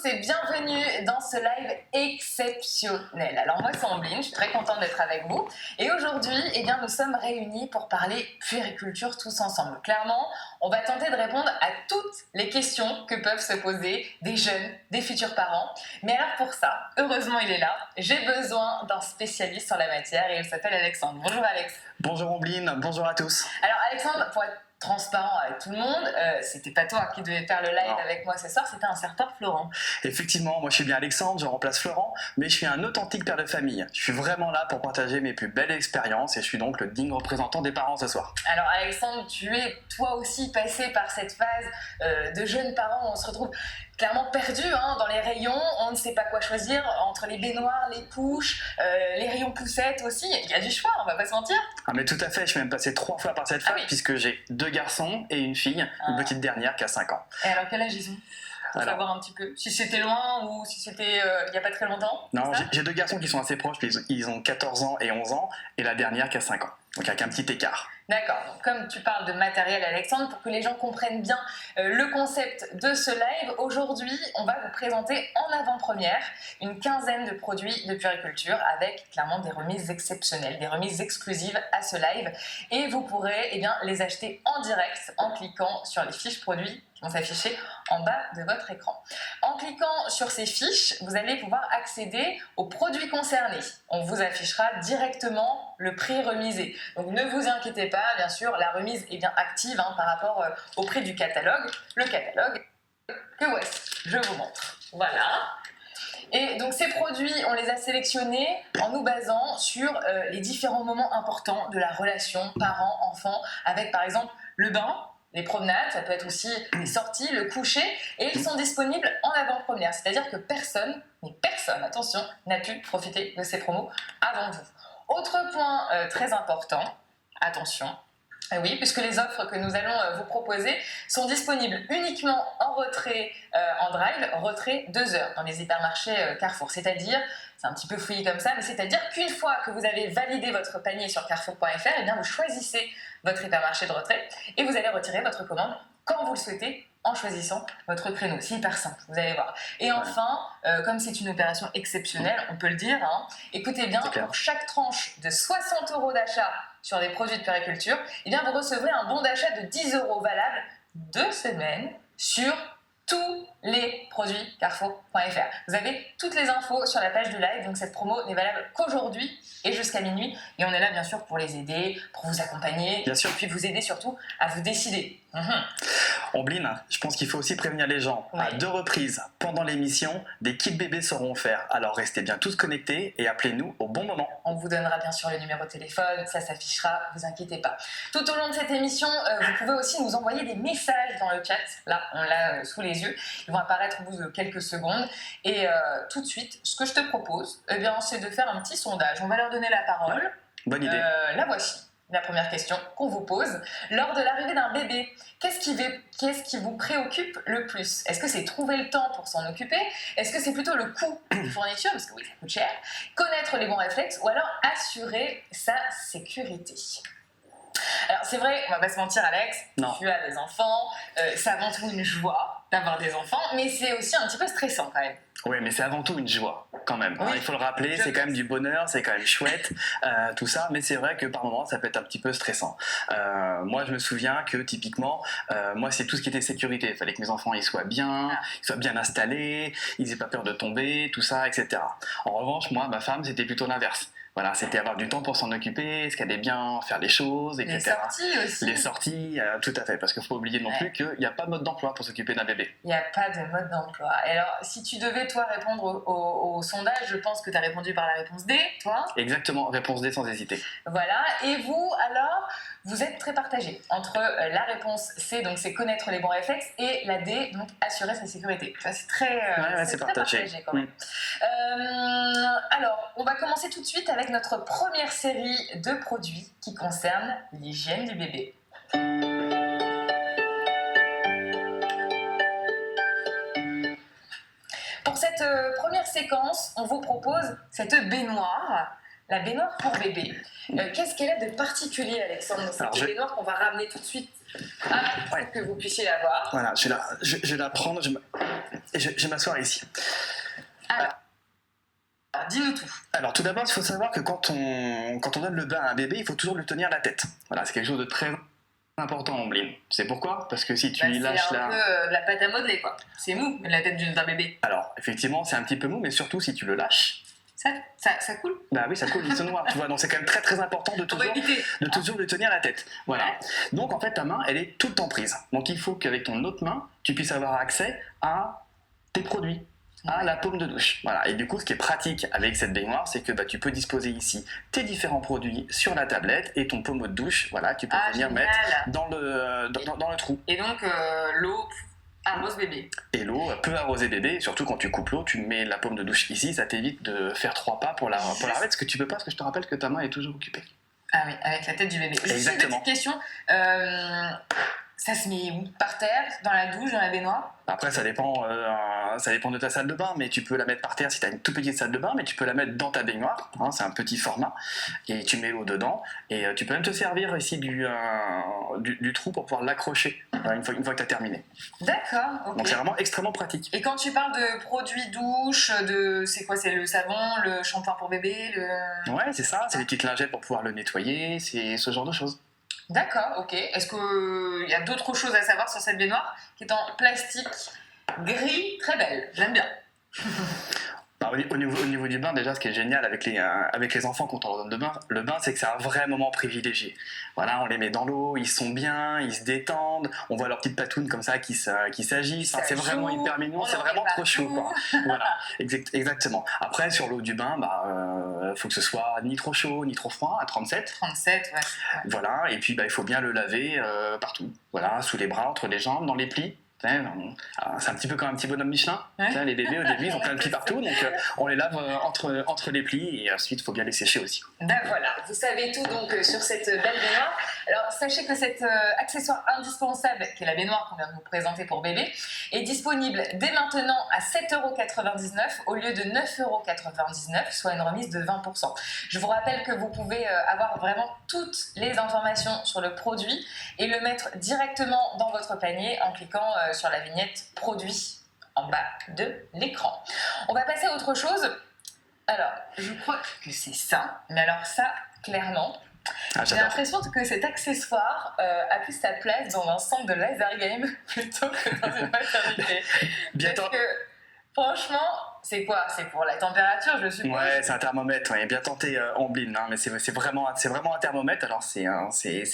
et bienvenue dans ce live exceptionnel. Alors moi c'est Ambline, je suis très contente d'être avec vous et aujourd'hui nous sommes réunis pour parler puériculture tous ensemble. Clairement, on va tenter de répondre à toutes les questions que peuvent se poser des jeunes, des futurs parents. Mais alors pour ça, heureusement il est là, j'ai besoin d'un spécialiste en la matière et il s'appelle Alexandre. Bonjour Alex. Bonjour Ambline, bonjour à tous. Alors Alexandre, pour être transparent avec tout le monde, c'était pas toi qui devais faire le live avec moi ce soir, c'était un certain Florent. Effectivement, moi je suis bien Alexandre, je remplace Florent, mais je suis un authentique père de famille. Je suis vraiment là pour partager mes plus belles expériences et je suis donc le digne représentant des parents ce soir. Alors Alexandre, tu es toi aussi passé par cette phase de jeunes parents où on se retrouve clairement perdu dans les rayons, on ne sait pas quoi choisir entre les baignoires, les couches, les rayons poussettes aussi, il y a du choix, on va pas se mentir. Ah mais tout à fait, je suis même passé 3 fois par cette phase puisque j'ai 2 garçons et une fille, une petite dernière qui a 5 ans. Et alors quel âge ils ont ? Pour savoir un petit peu si c'était loin ou si c'était il n'y a pas très longtemps. Non, j'ai 2 garçons qui sont assez proches, ils ont 14 ans et 11 ans et la dernière qui a 5 ans, donc avec un petit écart. D'accord, donc comme tu parles de matériel Alexandre, pour que les gens comprennent bien le concept de ce live, aujourd'hui on va vous présenter en avant-première une quinzaine de produits de puériculture avec clairement des remises exceptionnelles, des remises exclusives à ce live et vous pourrez les acheter en direct en cliquant sur les fiches produits qui vont s'afficher en bas de votre écran. En cliquant sur ces fiches, vous allez pouvoir accéder aux produits concernés. On vous affichera directement le prix remisé. Donc ne vous inquiétez pas, bien sûr, la remise est bien active par rapport au prix du catalogue. Le catalogue, que voici, je vous montre. Voilà. Et donc ces produits, on les a sélectionnés en nous basant sur les différents moments importants de la relation parent-enfant, avec par exemple le bain, les promenades, ça peut être aussi les sorties, le coucher, et ils sont disponibles en avant-première, c'est-à-dire que personne, mais personne, attention, n'a pu profiter de ces promos avant vous. Autre point très important, attention, oui, puisque les offres que nous allons vous proposer sont disponibles uniquement en retrait, en drive, retrait 2 heures dans les hypermarchés Carrefour, c'est-à-dire, c'est un petit peu fouillé comme ça, mais c'est-à-dire qu'une fois que vous avez validé votre panier sur carrefour.fr, vous choisissez votre hypermarché de retrait et vous allez retirer votre commande quand vous le souhaitez en choisissant votre créneau. C'est hyper simple, vous allez voir. Et enfin, comme c'est une opération exceptionnelle, on peut le dire, écoutez bien, pour chaque tranche de 60 € d'achat sur des produits de puériculture, vous recevrez un bon d'achat de 10 € valable 2 semaines sur tous les produits Carrefour.fr. Vous avez toutes les infos sur la page du live, donc cette promo n'est valable qu'aujourd'hui et jusqu'à minuit. Et on est là bien sûr pour les aider, pour vous accompagner, bien sûr. Et puis vous aider surtout à vous décider. Ambline, je pense qu'il faut aussi prévenir les gens. À 2 reprises pendant l'émission, des kits bébés seront offerts. Alors restez bien tous connectés et appelez-nous au bon moment. On vous donnera bien sûr le numéro de téléphone, ça s'affichera, vous inquiétez pas. Tout au long de cette émission, vous pouvez aussi nous envoyer des messages dans le chat. Là, on l'a sous les yeux. Ils vont apparaître au bout de quelques secondes. Et tout de suite, ce que je te propose, c'est de faire un petit sondage. On va leur donner la parole. Bonne idée. La voici. La première question qu'on vous pose. Lors de l'arrivée d'un bébé, qu'est-ce qui vous préoccupe le plus ? Est-ce que c'est trouver le temps pour s'en occuper ? Est-ce que c'est plutôt le coût de fourniture ? Parce que oui, ça coûte cher. Connaître les bons réflexes ou alors assurer sa sécurité ? Alors c'est vrai, on va pas se mentir Alex, tu as des enfants, c'est avant tout une joie d'avoir des enfants, mais c'est aussi un petit peu stressant quand même. Oui, mais c'est avant tout une joie, quand même. Oui, il faut le rappeler, c'est quand même du bonheur, c'est quand même chouette, tout ça. Mais c'est vrai que par moments, ça peut être un petit peu stressant. Moi, je me souviens que typiquement, moi, c'est tout ce qui était sécurité. Il fallait que mes enfants ils soient bien installés, ils n'aient pas peur de tomber, tout ça, etc. En revanche, moi, ma femme, c'était plutôt l'inverse. Voilà, c'était avoir du temps pour s'en occuper, est-ce qu'elle allait bien faire les choses, etc. Les sorties aussi. Les sorties, tout à fait, parce qu'il ne faut pas oublier non plus qu'il n'y a pas de mode d'emploi pour s'occuper d'un bébé. Il n'y a pas de mode d'emploi. Et alors, si tu devais, toi, répondre au sondage, je pense que tu as répondu par la réponse D, toi ? Exactement, réponse D sans hésiter. Voilà, et vous, alors, vous êtes très partagés entre la réponse C, donc c'est connaître les bons réflexes, et la D, donc assurer sa sécurité. Ça, c'est très, c'est très partagé quand même. Alors, on va commencer tout de suite avec notre première série de produits qui concerne l'hygiène du bébé. Pour cette première séquence, on vous propose cette baignoire, la baignoire pour bébé. Qu'est-ce qu'elle a de particulier, Alexandre, cette baignoire qu'on va ramener tout de suite pour que vous puissiez la voir. Voilà, je vais la prendre. et je vais m'asseoir ici. Alors, dis-nous tout. Alors tout d'abord, il faut savoir que quand on donne le bain à un bébé, il faut toujours lui tenir la tête. Voilà, c'est quelque chose de très important en Ombline. Tu sais pourquoi? Parce que si tu lui lâches c'est un peu de la pâte à modeler, quoi. C'est mou, la tête d'un bébé. Alors, effectivement, c'est un petit peu mou, mais surtout si tu le lâches. Ça coule? Bah oui, ça coule, il se noie, tu vois. Donc c'est quand même très très important de toujours lui tenir la tête. Voilà. Ouais. Donc en fait, ta main, elle est tout le temps prise. Donc il faut qu'avec ton autre main, tu puisses avoir accès à tes produits, à la paume de douche. Voilà. Et du coup, ce qui est pratique avec cette baignoire, c'est que tu peux disposer ici tes différents produits sur la tablette et ton pommeau de douche, voilà, tu peux venir génial. mettre dans le trou. Et donc, l'eau arrose bébé. Et l'eau peut arroser bébé, et surtout quand tu coupes l'eau, tu mets la paume de douche ici, ça t'évite de faire 3 pas pour la remettre, parce que tu peux pas, parce que je te rappelle que ta main est toujours occupée. Ah oui, avec la tête du bébé. Juste une petite question, ça se met où? Par terre, dans la douche, dans la baignoire? Après, ça dépend de ta salle de bain, mais tu peux la mettre par terre si tu as une toute petite salle de bain, mais tu peux la mettre dans ta baignoire, hein, c'est un petit format, et tu mets l'eau dedans, et tu peux même te servir ici du trou pour pouvoir l'accrocher une fois que tu as terminé. D'accord, ok. Donc c'est vraiment extrêmement pratique. Et quand tu parles de produits douche, c'est quoi? C'est le savon, le shampoing pour bébé, Ouais, c'est ça, c'est les petites lingettes pour pouvoir le nettoyer, c'est ce genre de choses. D'accord, ok. Est-ce qu'il y a d'autres choses à savoir sur cette baignoire qui est en plastique gris, très belle? J'aime bien. Au niveau du bain, déjà, ce qui est génial avec les enfants quand on leur donne le bain, c'est que c'est un vrai moment privilégié. Voilà, on les met dans l'eau, ils sont bien, ils se détendent, on voit leurs petites patounes comme ça qui s'agissent. Enfin, c'est vraiment hyper mignon, c'est vraiment trop chaud, quoi. Voilà, exactement. Après, sur l'eau du bain, faut que ce soit ni trop chaud ni trop froid, à 37. 37, ouais. Voilà, et puis il faut bien le laver partout. Voilà, sous les bras, entre les jambes, dans les plis. C'est un petit peu comme un petit bonhomme Michelin. Ouais. Les bébés au début ils ont plein de plis partout, donc on les lave entre les plis et ensuite il faut bien les sécher aussi. Ben voilà, vous savez tout donc sur cette belle baignoire. Alors sachez que cet accessoire indispensable, qui est la baignoire qu'on vient de vous présenter pour bébé, est disponible dès maintenant à 7,99 € au lieu de 9,99 €, soit une remise de 20%. Je vous rappelle que vous pouvez avoir vraiment toutes les informations sur le produit et le mettre directement dans votre panier en cliquant sur la vignette produit en bas de l'écran. On va passer à autre chose. Alors, je crois que c'est ça, mais alors ça, clairement, j'ai l'impression que cet accessoire a plus sa place dans un centre de laser game plutôt que dans une maternité. Parce que, franchement, c'est quoi? C'est pour la température, je suppose? Ouais, c'est un thermomètre, ouais, bien tenté Ombline, hein, mais c'est vraiment un thermomètre. Alors c'est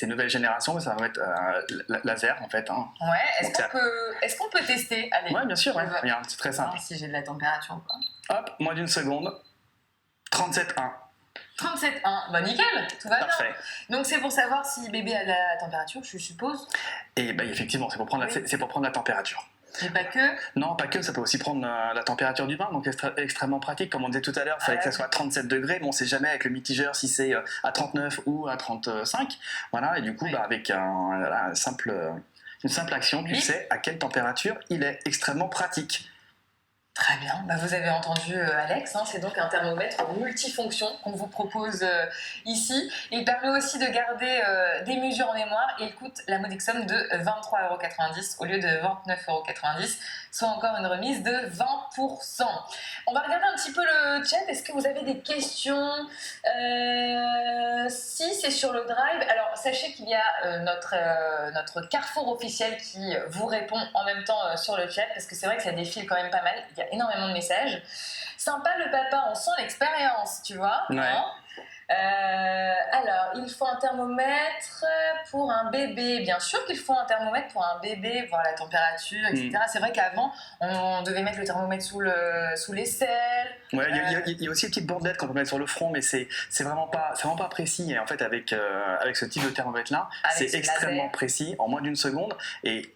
nouvelle génération, ça va être laser en fait. Hein. Ouais, est-ce qu'on peut tester? Allez. Ouais, bien sûr, ouais. Regarde, c'est très simple. Si j'ai de la température ou pas. Hop, moins d'une seconde. 37,1. 37,1, bah nickel, tout va Parfait. Bien. Donc c'est pour savoir si bébé a la température, je suppose. Et effectivement, c'est pour prendre la température. Mais pas que. Non, pas que, ça peut aussi prendre la température du bain, donc extrêmement pratique. Comme on disait tout à l'heure, il fallait que ça soit à 37 degrés, mais on ne sait jamais avec le mitigeur si c'est à 39 ou à 35. Voilà, et du coup, avec une simple action, tu sais à quelle température il est. Extrêmement pratique. Très bien, vous avez entendu Alex, hein, c'est donc un thermomètre multifonction qu'on vous propose ici. Il permet aussi de garder des mesures en mémoire et il coûte la modique somme de 23,90 € au lieu de 29,90 €, soit encore une remise de 20%. On va regarder un petit peu le chat, est-ce que vous avez des questions? Si c'est sur le Drive, alors sachez qu'il y a notre Carrefour officiel qui vous répond en même temps sur le chat, parce que c'est vrai que ça défile quand même pas mal, il y a énormément de messages. Sympa le papa, on sent l'expérience, tu vois. Ouais. Hein? Alors, il faut un thermomètre pour un bébé. Bien sûr qu'il faut un thermomètre pour un bébé, voir la température, etc. C'est vrai qu'avant, on devait mettre le thermomètre sous l'aisselle. Ouais, il y a aussi une petite bordelette qu'on peut mettre sur le front, mais c'est vraiment pas précis. Et en fait, avec ce type de thermomètre-là, c'est extrêmement précis, en moins d'une seconde. Et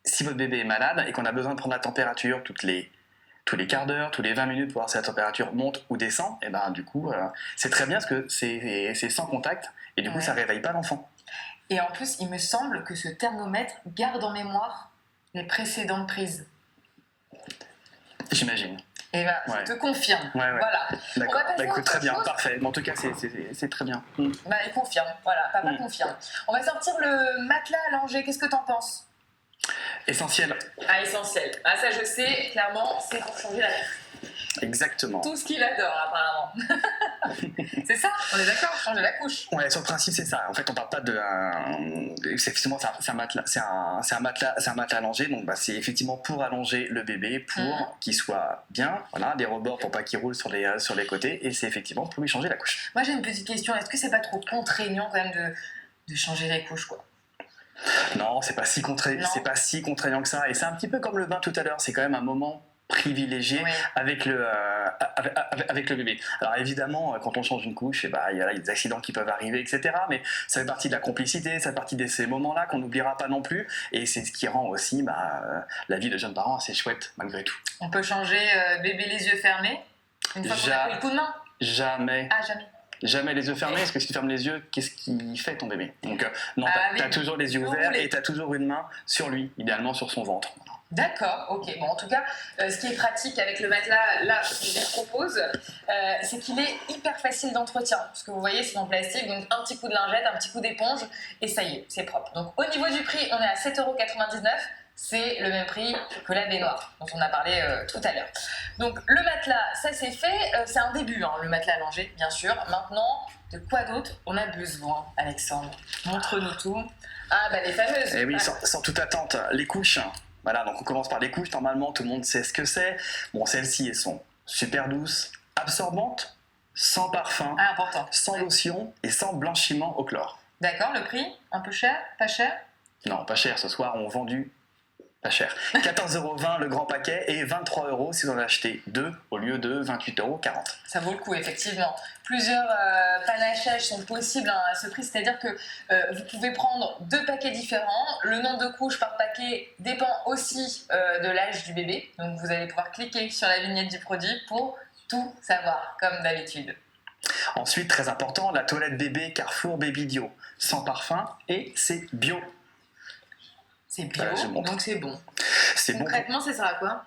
si votre bébé est malade et qu'on a besoin de prendre la température tous les quarts d'heure, tous les 20 minutes pour voir si la température monte ou descend, et du coup, c'est très bien parce que c'est sans contact et du coup, ça réveille pas l'enfant. Et en plus, il me semble que ce thermomètre garde en mémoire les précédentes prises. J'imagine. Et je te confirme. Ouais. Voilà. D'accord. Écoute, très bien, parfait. Mais en tout cas, c'est très bien. Il confirme. Voilà, papa confirme. On va sortir le matelas allongé. Qu'est-ce que t'en penses? Essentiel. Ah, essentiel. Ah, ça, je sais, clairement, c'est pour changer la couche. Exactement. Tout ce qu'il adore, apparemment. C'est ça, on est d'accord, changer la couche. Ouais, sur le principe, c'est ça. En fait, on parle pas de. C'est effectivement, c'est un matelas, c'est un matelas allongé. Donc, bah, c'est effectivement pour allonger le bébé, pour qu'il soit bien. Voilà, des rebords pour pas qu'il roule sur les côtés. Et c'est effectivement pour lui changer la couche. Moi, j'ai une petite question. Est-ce que c'est pas trop contraignant quand même de changer les couches, quoi? Non, c'est pas si contraignant que ça. Et c'est un petit peu comme le bain tout à l'heure. C'est quand même un moment privilégié Oui. avec le bébé. Alors évidemment, quand on change une couche, il y a des accidents qui peuvent arriver, etc. Mais ça fait partie de la complicité, ça fait partie de ces moments-là qu'on n'oubliera pas non plus. Et c'est ce qui rend aussi la vie de jeunes parents assez chouette, malgré tout. On peut changer bébé les yeux fermés une fois qu'on a pris le coup de main? Jamais. Ah, jamais. Jamais les yeux fermés, parce que si tu fermes les yeux, qu'est-ce qu'il fait ton bébé? Donc non, t'as toujours les yeux ouverts et t'as toujours une main sur lui, idéalement sur son ventre. D'accord, ok. Bon, en tout cas, ce qui est pratique avec le matelas, là, ce que je vous propose, c'est qu'il est hyper facile d'entretien. Parce que vous voyez, c'est en plastique, donc un petit coup de lingette, un petit coup d'éponge, et ça y est, c'est propre. Donc au niveau du prix, on est à 7,99 €. C'est le même prix que la baignoire dont on a parlé tout à l'heure. Donc le matelas, ça c'est fait. C'est un début, hein, le matelas allongé, bien sûr. Maintenant, de quoi d'autre on a besoin, Alexandre? Montre-nous tout. Ah, bah les fameuses. Et oui, sans toute attente, les couches. Voilà, donc on commence par les couches. Normalement, tout le monde sait ce que c'est. Bon, celles-ci, elles sont super douces, absorbantes, sans parfum, important. sans lotion et sans blanchiment au chlore. D'accord, le prix? Un peu cher? Pas cher? Non, pas cher. Ce soir, on vendu pas cher. 14,20 € le grand paquet et 23 € si vous en achetez 2 au lieu de 28,40 €. Ça vaut le coup, effectivement. Plusieurs panachages sont possibles à ce prix, c'est-à-dire que vous pouvez prendre 2 paquets différents. Le nombre de couches par paquet dépend aussi de l'âge du bébé. Donc vous allez pouvoir cliquer sur la vignette du produit pour tout savoir, comme d'habitude. Ensuite, très important, la toilette bébé Carrefour Baby Dio, sans parfum et c'est bio. C'est bio, donc c'est bon. Concrètement, ça sert à quoi?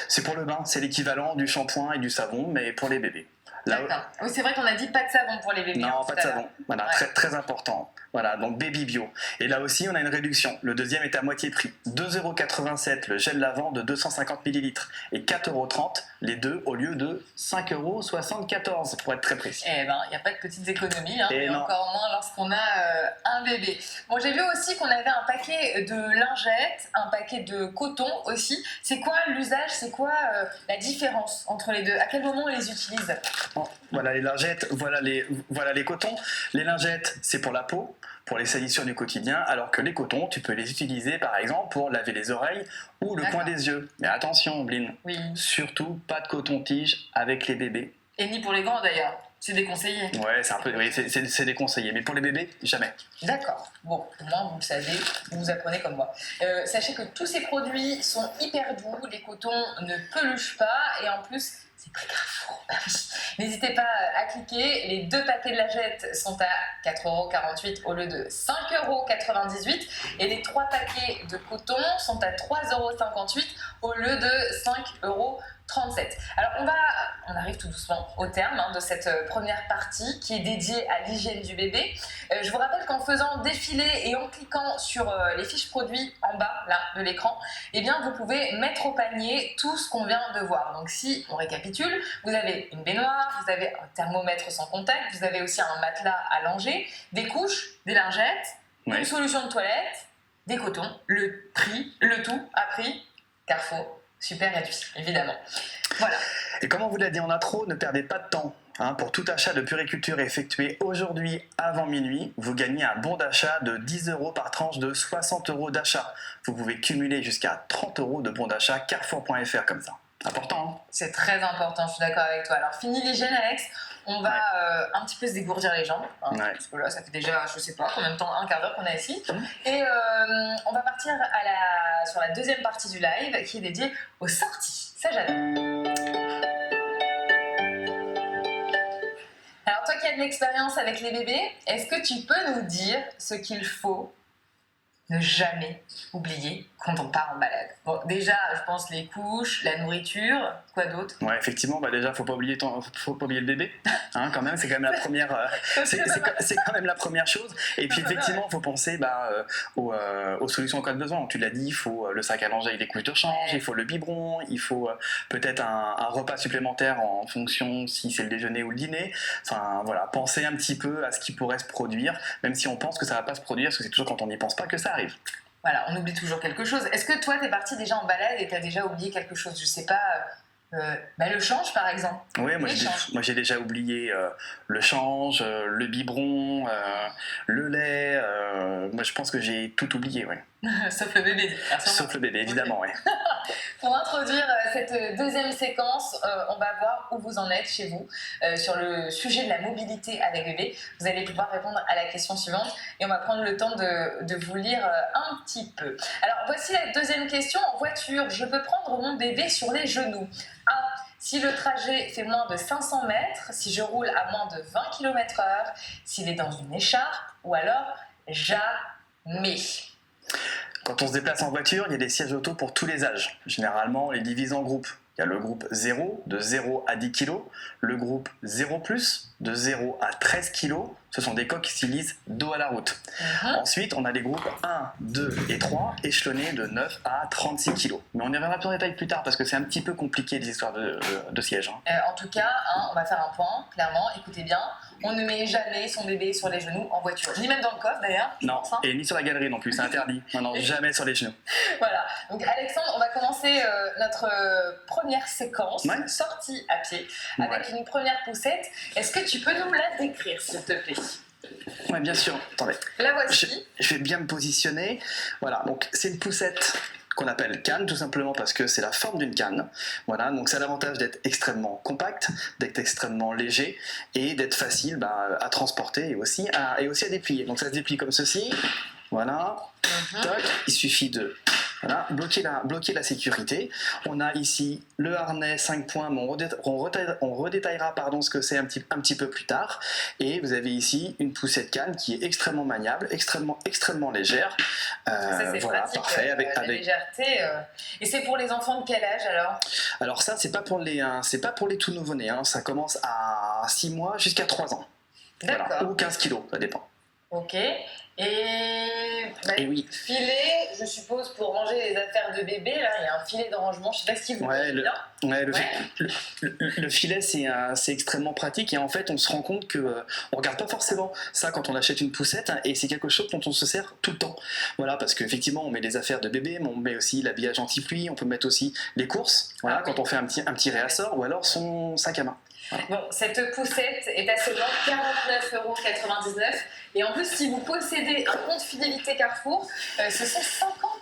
C'est pour le bain, c'est l'équivalent du shampoing et du savon, mais pour les bébés. D'accord. Oui, c'est vrai qu'on a dit pas de savon pour les bébés. Non, pas de savon. Voilà, ouais. Très important. Voilà, donc Baby Bio. Et là aussi, on a une réduction. Le deuxième est à moitié prix. 2,87 € le gel lavant de 250 ml et 4,30 € les deux au lieu de 5,74 € pour être très précis. Eh ben, il n'y a pas de petites économies, hein, et encore moins lorsqu'on a un bébé. Bon, j'ai vu aussi qu'on avait un paquet de lingettes, un paquet de coton aussi. C'est quoi l'usage? C'est quoi la différence entre les deux? À quel moment on les utilise? Voilà les lingettes, voilà les cotons. Les lingettes, c'est pour la peau, pour les salissures du quotidien, alors que les cotons, tu peux les utiliser par exemple pour laver les oreilles ou le coin des yeux. Mais attention, Bline, surtout pas de coton-tige avec les bébés. Et ni pour les grands d'ailleurs. C'est déconseillé. Ouais, c'est déconseillé, mais pour les bébés, jamais. D'accord. Bon, au moins vous le savez, vous apprenez comme moi. Sachez que tous ces produits sont hyper doux, les cotons ne peluchent pas et en plus, c'est très Carrefour. N'hésitez pas à cliquer. Les 2 paquets de lingettes sont à 4,48 € au lieu de 5,98 € et les 3 paquets de coton sont à 3,58 € au lieu de 5,37 €. Alors on arrive tout doucement au terme de cette première partie qui est dédiée à l'hygiène du bébé. Je vous rappelle qu'en faisant défiler et en cliquant sur les fiches produits en bas là, de l'écran, eh bien, vous pouvez mettre au panier tout ce qu'on vient de voir. Donc si on récapitule, vous avez une baignoire, vous avez un thermomètre sans contact, vous avez aussi un matelas allongé, des couches, des lingettes, une solution de toilette, des cotons, le prix, le tout à prix Carrefour. Super réduit, évidemment. Voilà. Et comme on vous l'a dit en intro, ne perdez pas de temps. Pour tout achat de puriculture effectué aujourd'hui avant minuit, vous gagnez un bon d'achat de 10 € par tranche de 60 € d'achat. Vous pouvez cumuler jusqu'à 30 € de bons d'achat Carrefour.fr comme ça. Important, hein? C'est très important, je suis d'accord avec toi. Alors, fini l'hygiène, Alex. On va un petit peu se dégourdir les jambes, parce que là, ça fait déjà, je sais pas, combien de temps, un quart d'heure qu'on est ici. Et on va partir sur la deuxième partie du live, qui est dédiée aux sorties. Ça, j'adore. Alors, toi qui as de l'expérience avec les bébés, est-ce que tu peux nous dire ce qu'il faut ne jamais oublier quand on part en balade? Bon, déjà, je pense les couches, la nourriture, quoi d'autre? Ouais, effectivement, déjà, faut pas oublier le bébé, hein, quand même, c'est quand même la première, c'est quand même la première chose. Et puis effectivement, il faut penser aux solutions en cas de besoin. Tu l'as dit, il faut le sac à langer avec les couches de rechange, il faut le biberon, il faut peut-être un repas supplémentaire en fonction si c'est le déjeuner ou le dîner. Enfin voilà, penser un petit peu à ce qui pourrait se produire, même si on pense que ça va pas se produire, parce que c'est toujours quand on n'y pense pas que ça arrive. Voilà, on oublie toujours quelque chose. Est-ce que toi, t'es parti déjà en balade et t'as déjà oublié quelque chose? Je sais pas, le change par exemple. Oui, moi j'ai déjà oublié le change, le biberon, le lait. Moi je pense que j'ai tout oublié, ouais. Sauf le bébé. Sauf le bébé, évidemment, oui. Pour introduire cette deuxième séquence, on va voir où vous en êtes chez vous sur le sujet de la mobilité avec bébé. Vous allez pouvoir répondre à la question suivante et on va prendre le temps de vous lire un petit peu. Alors voici la deuxième question. En voiture, je peux prendre mon bébé sur les genoux. 1. Si le trajet fait moins de 500 mètres, si je roule à moins de 20 km/h, s'il est dans une écharpe ou alors jamais. Quand on se déplace en voiture, il y a des sièges auto pour tous les âges. Généralement, on les divise en groupes. Il y a le groupe 0, de 0 à 10 kg, le groupe 0+, de 0 à 13 kg. Ce sont des coques qui s'utilisent dos à la route. Ensuite, on a les groupes 1, 2 et 3, échelonnés de 9 à 36 kg. Mais on y reviendra plus en détail plus tard parce que c'est un petit peu compliqué les histoires de sièges. En tout cas, on va faire un point, clairement, écoutez bien. On ne met jamais son bébé sur les genoux en voiture, ni même dans le coffre d'ailleurs. Non, et ni sur la galerie non plus, c'est interdit. Non, jamais sur les genoux. Voilà, donc Alexandre, on va commencer notre première séquence, sortie à pied, avec une première poussette. Est-ce que tu peux nous la décrire, s'il te plaît? Oui, bien sûr. Attendez. La voici. Je vais bien me positionner. Voilà, donc c'est une poussette qu'on appelle canne, tout simplement parce que c'est la forme d'une canne. Voilà, donc ça a l'avantage d'être extrêmement compact, d'être extrêmement léger et d'être facile à transporter et aussi à déplier. Donc ça se déplie comme ceci. Voilà. Toc. Il suffit de bloquer la sécurité. On a ici le harnais 5 points, mais on redétaillera ce que c'est un petit peu plus tard. Et vous avez ici une poussette canne qui est extrêmement maniable, extrêmement légère. Ça, c'est voilà, pratique, parfait. La légèreté. Et c'est pour les enfants de quel âge alors? Alors ça, c'est pas pour les tout nouveau-nés. Ça commence à 6 mois jusqu'à 3 ans. D'accord. Voilà. Ou 15 kilos, ça dépend. Ok. Et oui. Filet, je suppose, pour ranger les affaires de bébé, là, il y a un filet de rangement, je sais pas si vous voyez bien. Le filet, c'est extrêmement pratique et en fait, on se rend compte que on regarde pas forcément ça quand on achète une poussette et c'est quelque chose dont on se sert tout le temps. Voilà, parce qu'effectivement, on met les affaires de bébé, mais on met aussi l'habillage anti-pluie, on peut mettre aussi les courses, quand on fait un petit réassort ou alors son sac à main. Voilà. Bon, cette poussette est à seulement 49,99 € et en plus, si vous possédez un compte fidélité Carrefour, ce sont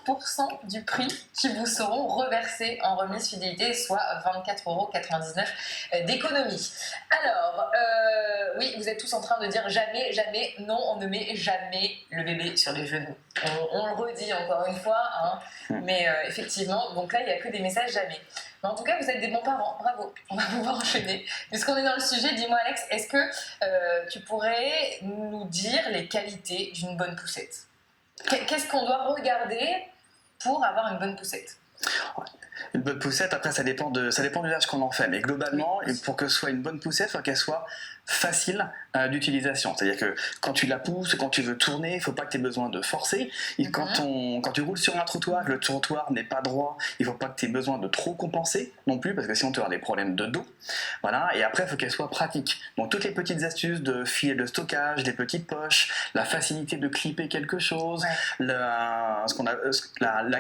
50% du prix qui vous seront reversés en remise fidélité, soit 24,99 € d'économie. Alors, oui, vous êtes tous en train de dire jamais, non, on ne met jamais le bébé sur les genoux. On le redit encore une fois, mais effectivement, donc là, il n'y a que des messages jamais. Mais en tout cas, vous êtes des bons parents, bravo. On va pouvoir enchaîner. Puisqu'on est dans le sujet, dis-moi Alex, est-ce que tu pourrais nous dire les qualités d'une bonne poussette? Qu'est-ce qu'on doit regarder pour avoir une bonne poussette? Une bonne poussette, après ça dépend de l'âge qu'on en fait, mais globalement, pour que ce soit une bonne poussette, il faut qu'elle soit facile d'utilisation. C'est-à-dire que quand tu la pousses, quand tu veux tourner, il ne faut pas que tu aies besoin de forcer. Et quand tu roules sur un trottoir, le trottoir n'est pas droit, il ne faut pas que tu aies besoin de trop compenser non plus, parce que sinon tu auras des problèmes de dos. Voilà. Et après, il faut qu'elle soit pratique. Donc toutes les petites astuces de filet de stockage, des petites poches, la facilité de clipper quelque chose, la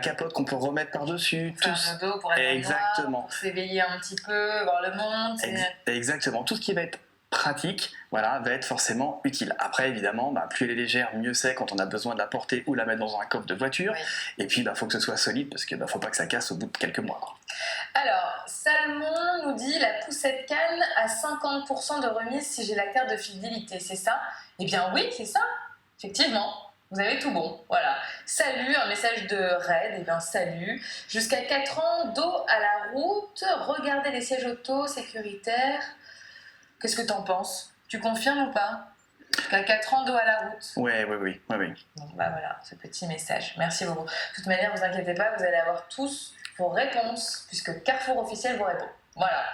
capote qu'on peut remettre par-dessus. Un dos pour être exactement. Noir, pour s'éveiller un petit peu, voir le monde. Exactement. Tout ce qui va être pratique, va être forcément utile. Après, évidemment, plus elle est légère, mieux c'est quand on a besoin de la porter ou la mettre dans un coffre de voiture. Et puis, faut que ce soit solide parce que faut pas que ça casse au bout de quelques mois. Alors, Salmon nous dit la poussette canne à 50% de remise si j'ai la carte de fidélité, c'est ça? Eh bien oui, c'est ça, effectivement. Vous avez tout bon, voilà. Salut, un message de Red, salut. Jusqu'à 4 ans, dos à la route, regardez les sièges auto sécuritaires. Qu'est-ce que t'en penses? Tu confirmes ou pas? Qu'à 4 ans, dos à la route. Oui. Donc bah voilà, ce petit message. Merci beaucoup. De toute manière, ne vous inquiétez pas, vous allez avoir tous vos réponses, puisque Carrefour officiel vous répond. Voilà.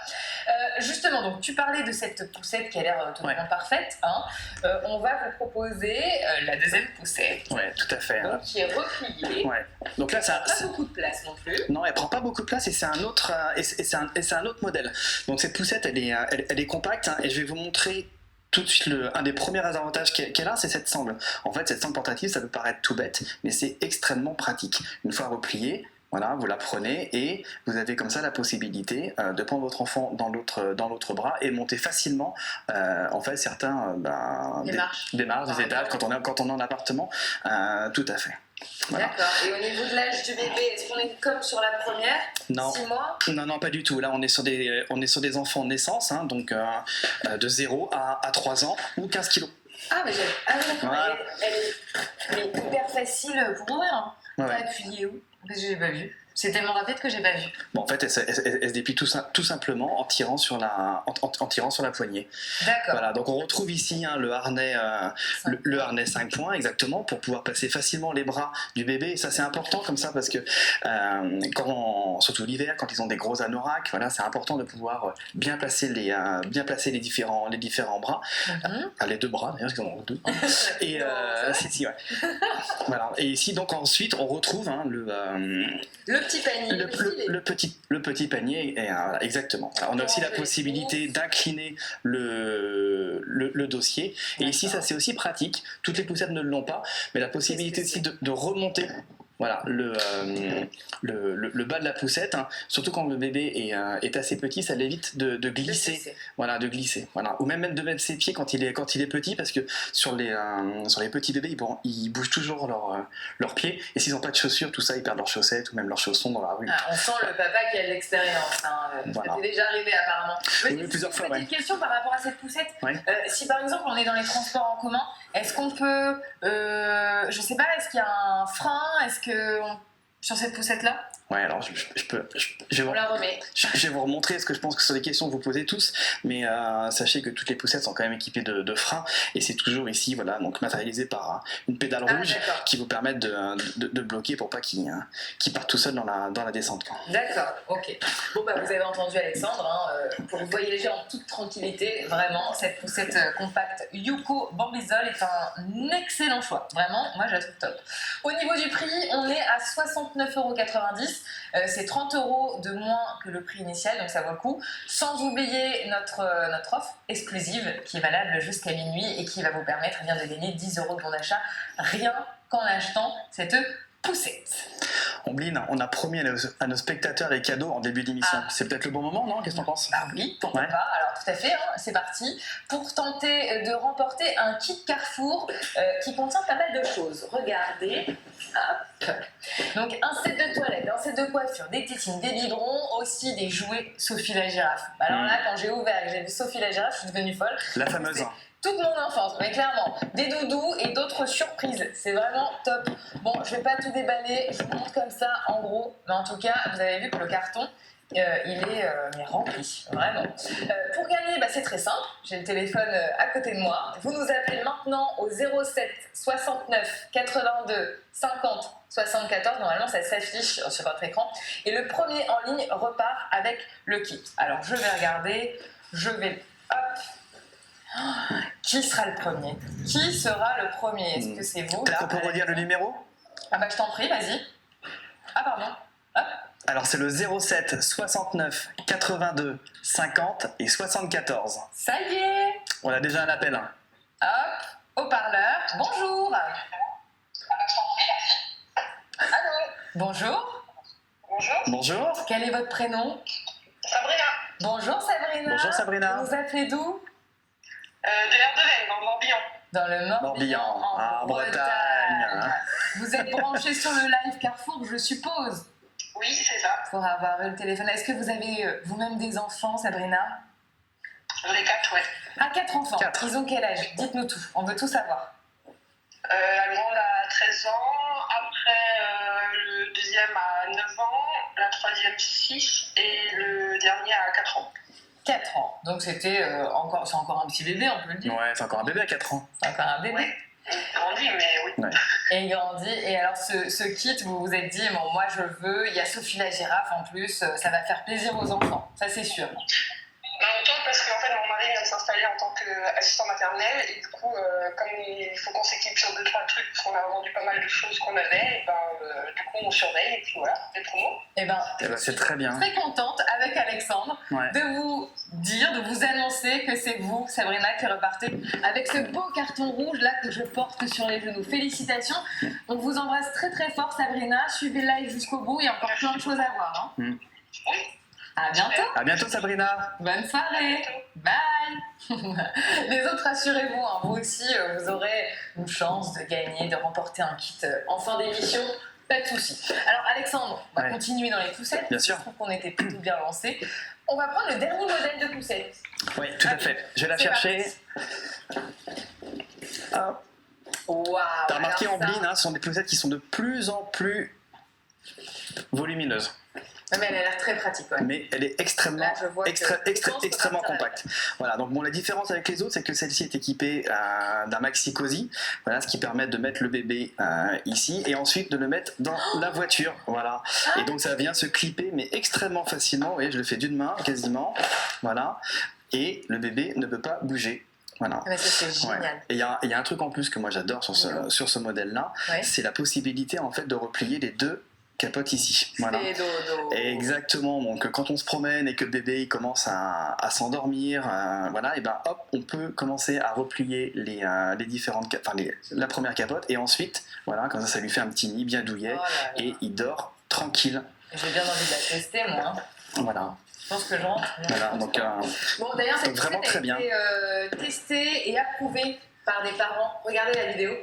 Justement, donc tu parlais de cette poussette qui a l'air totalement parfaite. Hein. On va vous proposer la deuxième poussette. Oui, tout à fait. Donc, qui est repliée. Ouais. Donc là, ça pas beaucoup de place non plus. Non, elle prend pas beaucoup de place et c'est un autre c'est un autre modèle. Donc cette poussette, elle est compacte hein, et je vais vous montrer tout de suite un des premiers avantages qu'elle a, c'est cette sangle. En fait, cette sangle portative, ça peut paraître tout bête, mais c'est extrêmement pratique. Une fois repliée, voilà, vous la prenez et vous avez comme ça la possibilité de prendre votre enfant dans l'autre bras et monter facilement en fait certains des marches, des étages quand on est en appartement, tout à fait. Voilà. D'accord. Et au niveau de l'âge du bébé, est-ce qu'on est comme sur la première? Non. 6 mois? Non, pas du tout. Là, on est sur des enfants de naissance, hein, donc de 0 à 3 ans ou 15 kilos. Ah, mais voilà. elle est hyper facile pour ouvrir. Hein. Ouais. T'as appuyé où? Parce que j'ai pas vu. C'est tellement rapide que j'ai pas vu. Bon, en fait, elle se déplie tout simplement en tirant sur la poignée. D'accord. Voilà, donc on retrouve ici hein, le harnais 5 points, exactement, pour pouvoir passer facilement les bras du bébé. Et ça, c'est important comme ça parce que, surtout l'hiver, quand ils ont des gros anoraks, voilà, c'est important de pouvoir bien placer les différents bras. Les deux bras, d'ailleurs, parce qu'ils en ont deux. Et, ouais. Voilà. Et ici, donc, ensuite, on retrouve hein, le petit panier. Le petit panier, exactement. Alors, on a aussi la possibilité d'incliner le dossier. Et ici, ça c'est aussi pratique. Toutes les poussettes ne l'ont pas, mais la possibilité aussi de remonter. Voilà, le bas de la poussette, hein, surtout quand le bébé est assez petit, ça l'évite de glisser. Voilà, de glisser. Voilà. Ou même de mettre ses pieds quand il est petit, parce que sur les petits bébés, ils bougent toujours leurs pieds. Et s'ils n'ont pas de chaussures, tout ça, ils perdent leurs chaussettes ou même leurs chaussons dans la rue. Ah, on sent le papa qui a de l'expérience. Hein. Voilà. Ça t'est déjà arrivé apparemment. Oui, plusieurs fois. Petite question par rapport à cette poussette. Ouais. Si par exemple on est dans les transports en commun, est-ce qu'on peut, je sais pas, est-ce qu'il y a un frein, sur cette poussette-là? Ouais, alors je vais vous remontrer parce que je pense que ce sont des questions que vous posez tous, mais sachez que toutes les poussettes sont quand même équipées de freins et c'est toujours ici, voilà, donc matérialisé par une pédale rouge qui vous permet de bloquer pour pas qu'il parte tout seul dans la descente. D'accord, ok. Bon bah vous avez entendu Alexandre, hein, pour voyager en toute tranquillité, vraiment cette poussette compacte Yuko Bambizol est un excellent choix. Vraiment, moi je la trouve top. Au niveau du prix, on est à 69,90 €. C'est 30 € de moins que le prix initial, donc ça vaut le coup. Sans oublier notre offre exclusive qui est valable jusqu'à minuit et qui va vous permettre de gagner 10 € de bon d'achat rien qu'en achetant cette poussette. Ombline, on a promis à nos spectateurs les cadeaux en début d'émission. C'est peut-être le bon moment, non? Qu'est-ce que t'en penses? Ah oui, pourquoi pas. Alors tout à fait, hein, c'est parti. Pour tenter de remporter un kit Carrefour qui contient pas mal de choses. Regardez. Hop. Donc un set de toilette, un set de coiffure, des tétines, des biberons, aussi des jouets Sophie la girafe. Alors là, quand j'ai ouvert et que j'ai vu Sophie la girafe, je suis devenue folle. La fameuse. Toute mon enfance, mais clairement, des doudous et d'autres surprises, c'est vraiment top. Bon, je vais pas tout déballer, je vous montre comme ça en gros, mais en tout cas, vous avez vu que le carton, il est rempli, vraiment. Pour gagner, c'est très simple, j'ai le téléphone à côté de moi. Vous nous appelez maintenant au 07 69 82 50 74, normalement ça s'affiche sur votre écran, et le premier en ligne repart avec le kit. Alors je vais regarder, hop. Qui sera le premier? Qui sera le premier? Est-ce que c'est vous? On peut redire le numéro? Ah bah je t'en prie, vas-y. Ah pardon. Hop. Alors c'est le 07 69 82 50 et 74. Ça y est. On a déjà un appel. Hein. Hop, haut-parleur. Bonjour. Allô. Bonjour. Bonjour. Bonjour. Quel est votre prénom? Sabrina. Bonjour Sabrina. Bonjour Sabrina. Vous vous appelez d'où? De l'Ardevenne, dans le Morbihan. Dans le Morbihan, en Bretagne. Vous êtes branché sur le live Carrefour, je suppose? Oui, c'est ça. Pour avoir eu le téléphone. Est-ce que vous avez vous-même des enfants, Sabrina? J'en ai 4, ouais. Ah, 4 enfants. 4. Ils ont quel âge? Dites-nous tout, on veut tout savoir. La grande a 13 ans, après le deuxième a 9 ans, la troisième 6 et le dernier a 4 ans. 4 ans. Donc c'est encore un petit bébé, on peut le dire. Ouais, c'est encore un bébé à 4 ans. C'est encore un bébé. Ouais. Il grandit, mais oui. Ouais. Et il grandit. Et alors ce kit, vous vous êtes dit, bon, moi je veux, il y a Sophie la girafe en plus, ça va faire plaisir aux enfants, ça c'est sûr. En même temps, parce qu'en fait, mon mari vient de s'installer en tant qu'assistant maternel, et du coup, comme il faut qu'on s'équipe sur 2-3 trucs, parce qu'on a vendu pas mal de choses qu'on avait, et du coup, on surveille, et puis voilà, les promos. Et c'est très bien. Très contente avec Alexandre de vous dire, de vous annoncer que c'est vous, Sabrina, qui repartez avec ce beau carton rouge là que je porte sur les genoux. Félicitations. On vous embrasse très très fort, Sabrina. Suivez le live jusqu'au bout, il y a encore plein de choses à voir. Hein. Oui. À bientôt. À bientôt, Sabrina. Bonne soirée. Bye. Les autres, rassurez-vous, hein, vous aussi, vous aurez une chance de gagner, de remporter un kit en fin d'émission. Pas de souci. Alors, Alexandre, on va continuer dans les poussettes. Bien sûr. Je trouve qu'on était plutôt bien lancés. On va prendre le dernier modèle de poussette. Oui, tout à fait. Je vais la chercher. Hop. Waouh. T'as remarqué, alors ça- Ambline, ce sont des poussettes qui sont de plus en plus volumineuses. Mais elle a l'air très pratique, ouais. Mais elle est extrêmement, Là, je vois que extrêmement partir compacte. Voilà, donc bon, la différence avec les autres, c'est que celle-ci est équipée d'un maxi cosy, voilà, ce qui permet de mettre le bébé ici et ensuite de le mettre dans la voiture, voilà. Et donc ça vient se clipper, mais extrêmement facilement. Vous voyez, je le fais d'une main quasiment, voilà. Et le bébé ne peut pas bouger. Voilà. Mais ça, c'est génial. Ouais. Et il y a un truc en plus que moi j'adore sur ce modèle-là, Ouais. c'est la possibilité en fait de replier les deux capotes ici. Voilà. C'est dodo. Exactement. Donc quand on se promène et que le bébé il commence à s'endormir, voilà, et ben hop, on peut commencer à replier les différentes, la première capote et ensuite, voilà, comme ça lui fait un petit nid bien douillet et il dort tranquille. J'ai bien envie de la tester, moi. Hein. Voilà. Je pense que je rentre. Voilà. Donc Bon, d'ailleurs, cette vraiment poussette très bien. a été testée et approuvée par des parents. Regardez la vidéo.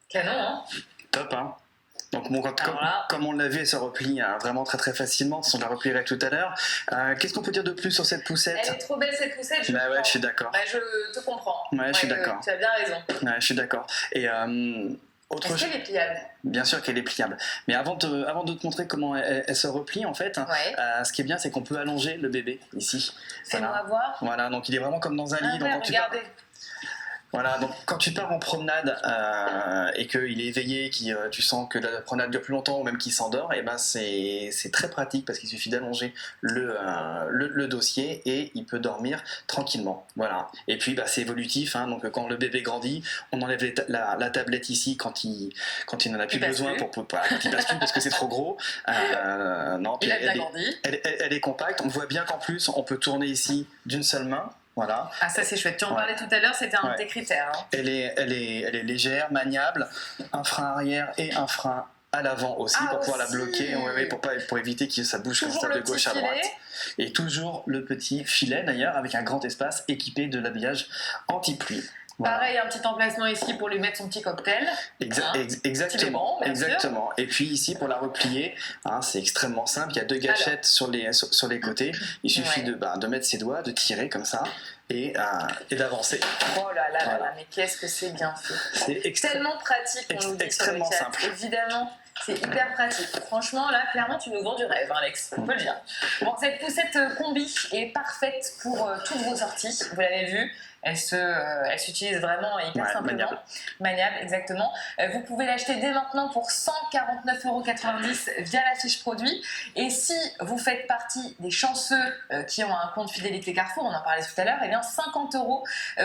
Canon, hein. top, hein. Donc bon, Alors comme on l'a vu, elle se replie vraiment très très facilement. On la replierait tout à l'heure. Qu'est-ce qu'on peut dire de plus sur cette poussette? Elle est trop belle cette poussette. Bah ouais, je suis d'accord. Bah, je te comprends. Ouais, je suis d'accord. Tu as bien raison. Ouais, je suis d'accord. Et autre Est-ce chose. qu'elle est pliable? Bien sûr qu'elle est pliable. Mais avant de te montrer comment elle se replie, en fait, ce qui est bien, c'est qu'on peut allonger le bébé ici. Fais-moi voir. Voilà, donc il est vraiment comme dans un lit. Ah, Donc ouais, quand tu pars, regardez. voilà, donc quand tu pars en promenade et qu'il est éveillé, tu sens que la promenade dure plus longtemps ou même qu'il s'endort, et ben c'est très pratique parce qu'il suffit d'allonger le dossier et il peut dormir tranquillement. Voilà. Et puis c'est évolutif, hein, donc quand le bébé grandit, on enlève la tablette ici quand il n'en a plus besoin quand il passe plus parce que c'est trop gros. Non, Il a bien grandi. Elle est compacte. On voit bien qu'en plus on peut tourner ici d'une seule main. Voilà. Ah, ça c'est chouette. Tu en parlais tout à l'heure, c'était un de tes critères. Hein. Elle est légère, maniable, un frein arrière et un frein à l'avant aussi pour pouvoir la bloquer, pour éviter que ça bouge comme ça de gauche à droite. Et toujours le petit filet d'ailleurs avec un grand espace équipé de l'habillage anti-pluie. Voilà. Pareil, un petit emplacement ici pour lui mettre son petit cocktail. Exactement. Exactement. Et puis ici pour la replier, c'est extrêmement simple. Il y a deux gâchettes sur les côtés. Il suffit de mettre ses doigts, de tirer comme ça et d'avancer. Oh là là, mais qu'est-ce que c'est bien fait. C'est tellement pratique, on nous dit extrêmement sur le chat. simple. Évidemment, C'est hyper pratique. Franchement, là, clairement, tu nous vends du rêve, hein, Alex. On peut le dire. Bon, cette poussette combi est parfaite pour toutes vos sorties. Vous l'avez vu. Elle s'utilise vraiment hyper simplement. Maniable, exactement. Vous pouvez l'acheter dès maintenant pour 149,90 € via la fiche produit. Et si vous faites partie des chanceux qui ont un compte fidélité Carrefour, on en parlait tout à l'heure, eh bien 50 €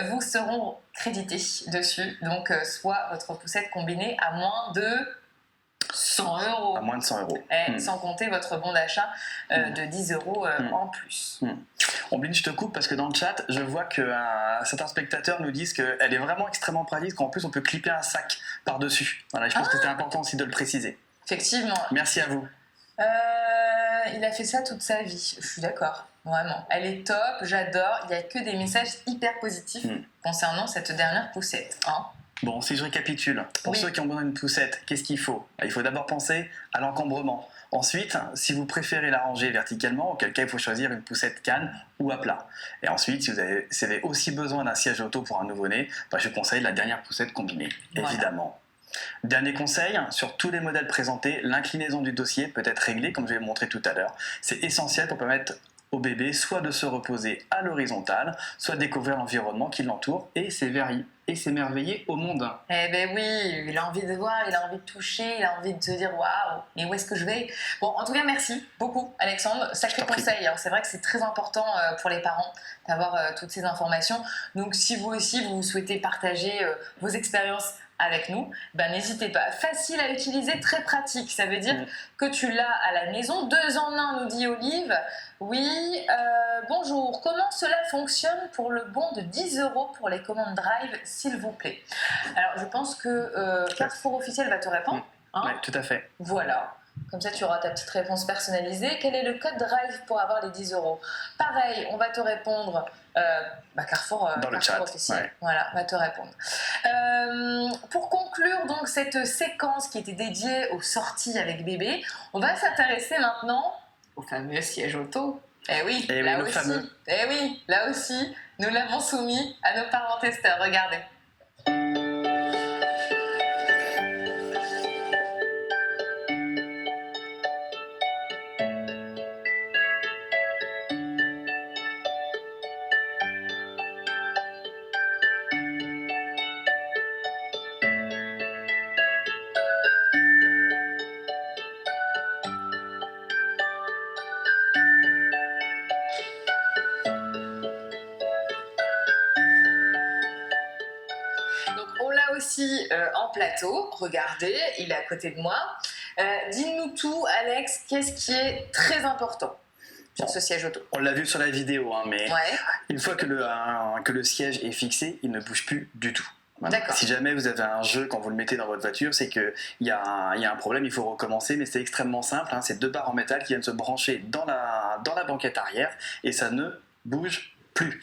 vous seront crédités dessus. Donc, soit votre poussette combinée à moins de 100 €. À moins de 100 €. Sans compter votre bon d'achat de 10 € en plus. Ombline, je te coupe parce que dans le chat, je vois que certains spectateurs nous disent qu'elle est vraiment extrêmement pratique, qu'en plus on peut clipper un sac par-dessus. Voilà, je pense que c'était important aussi de le préciser. Effectivement. Merci à vous. Il a fait ça toute sa vie, je suis d'accord, vraiment. Elle est top, j'adore, il n'y a que des messages hyper positifs concernant cette dernière poussette. Hein. Bon, si je récapitule, pour ceux qui ont besoin d'une poussette, qu'est-ce qu'il faut? Il faut d'abord penser à l'encombrement. Ensuite, si vous préférez la ranger verticalement, auquel cas il faut choisir une poussette canne ou à plat. Et ensuite, si vous avez aussi besoin d'un siège auto pour un nouveau-né, je vous conseille la dernière poussette combinée, évidemment. Dernier conseil, sur tous les modèles présentés, l'inclinaison du dossier peut être réglée comme je vais le montrer tout à l'heure. C'est essentiel pour permettre au bébé soit de se reposer à l'horizontale, soit de découvrir l'environnement qui l'entoure et s'émerveiller au monde. Eh ben oui, il a envie de voir, il a envie de toucher, il a envie de se dire waouh, mais où est-ce que je vais? Bon, en tout cas, merci beaucoup, Alexandre. Sacré conseil, hein. C'est vrai que c'est très important pour les parents d'avoir toutes ces informations. Donc, si vous aussi vous souhaitez partager vos expériences avec nous, n'hésitez pas. Facile à utiliser, très pratique. Ça veut dire que tu l'as à la maison. 2 en 1, nous dit Olive. Oui, bonjour. Comment cela fonctionne pour le bon de 10 € pour les commandes Drive, s'il vous plaît? Alors, je pense que Carrefour officiel va te répondre. Hein? Oui, tout à fait. Voilà. Comme ça, tu auras ta petite réponse personnalisée. Quel est le code Drive pour avoir les 10 €? Pareil, on va te répondre. Carrefour, dans le Carrefour chat, officiel. Voilà, va te répondre. Pour conclure donc cette séquence qui était dédiée aux sorties avec bébé, on va s'intéresser maintenant au fameux siège auto. Eh oui, là aussi. Eh oui, là aussi, nous l'avons soumis à nos parents testeurs. Regardez. Aussi en plateau, regardez, il est à côté de moi. Dis-nous tout, Alex, qu'est-ce qui est très important sur ce siège auto? On l'a vu sur la vidéo, mais une fois que le siège est fixé, il ne bouge plus du tout. Voilà. Si jamais vous avez un jeu quand vous le mettez dans votre voiture, c'est qu'il y a un problème, il faut recommencer, mais c'est extrêmement simple. C'est 2 barres en métal qui viennent se brancher dans la banquette arrière et ça ne bouge plus.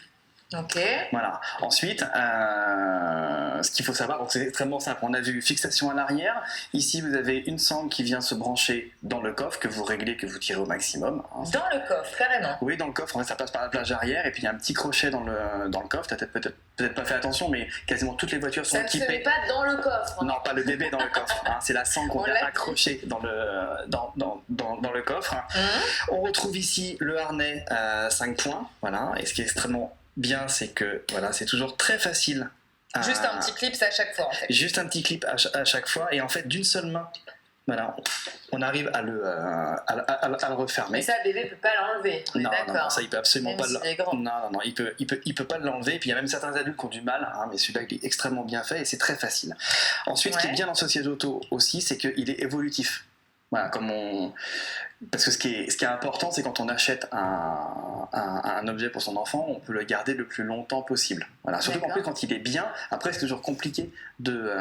Ok. Voilà. Ensuite, ce qu'il faut savoir, c'est extrêmement simple. On a vu fixation à l'arrière. Ici, vous avez une sangle qui vient se brancher dans le coffre que vous réglez, que vous tirez au maximum. Dans le coffre, carrément. Oui, dans le coffre. En fait, ça passe par la plage arrière et puis il y a un petit crochet dans le coffre. T'as peut-être pas fait attention, mais quasiment toutes les voitures sont équipées. Ça ne se met pas dans le coffre. Non, pas le bébé dans le coffre. C'est la sangle qu'on vient accrocher dans le coffre. On retrouve ici le harnais 5 points. Voilà. Et ce qui est extrêmement bien, c'est que c'est toujours très facile. Juste un petit clip à chaque fois. En fait. Juste un petit clip à chaque fois, et en fait d'une seule main, on arrive à le refermer. Mais ça, bébé peut pas l'enlever. Non, ça il peut absolument même pas. Non, il peut pas l'enlever. Et puis il y a même certains adultes qui ont du mal, mais celui-là il est extrêmement bien fait et c'est très facile. Ensuite, ce qui est bien dans ce siège auto aussi, c'est qu'il est évolutif. Voilà, parce que ce qui est important, c'est quand on achète un objet pour son enfant, on peut le garder le plus longtemps possible. Voilà. Surtout qu'en plus, quand il est bien, après c'est toujours compliqué de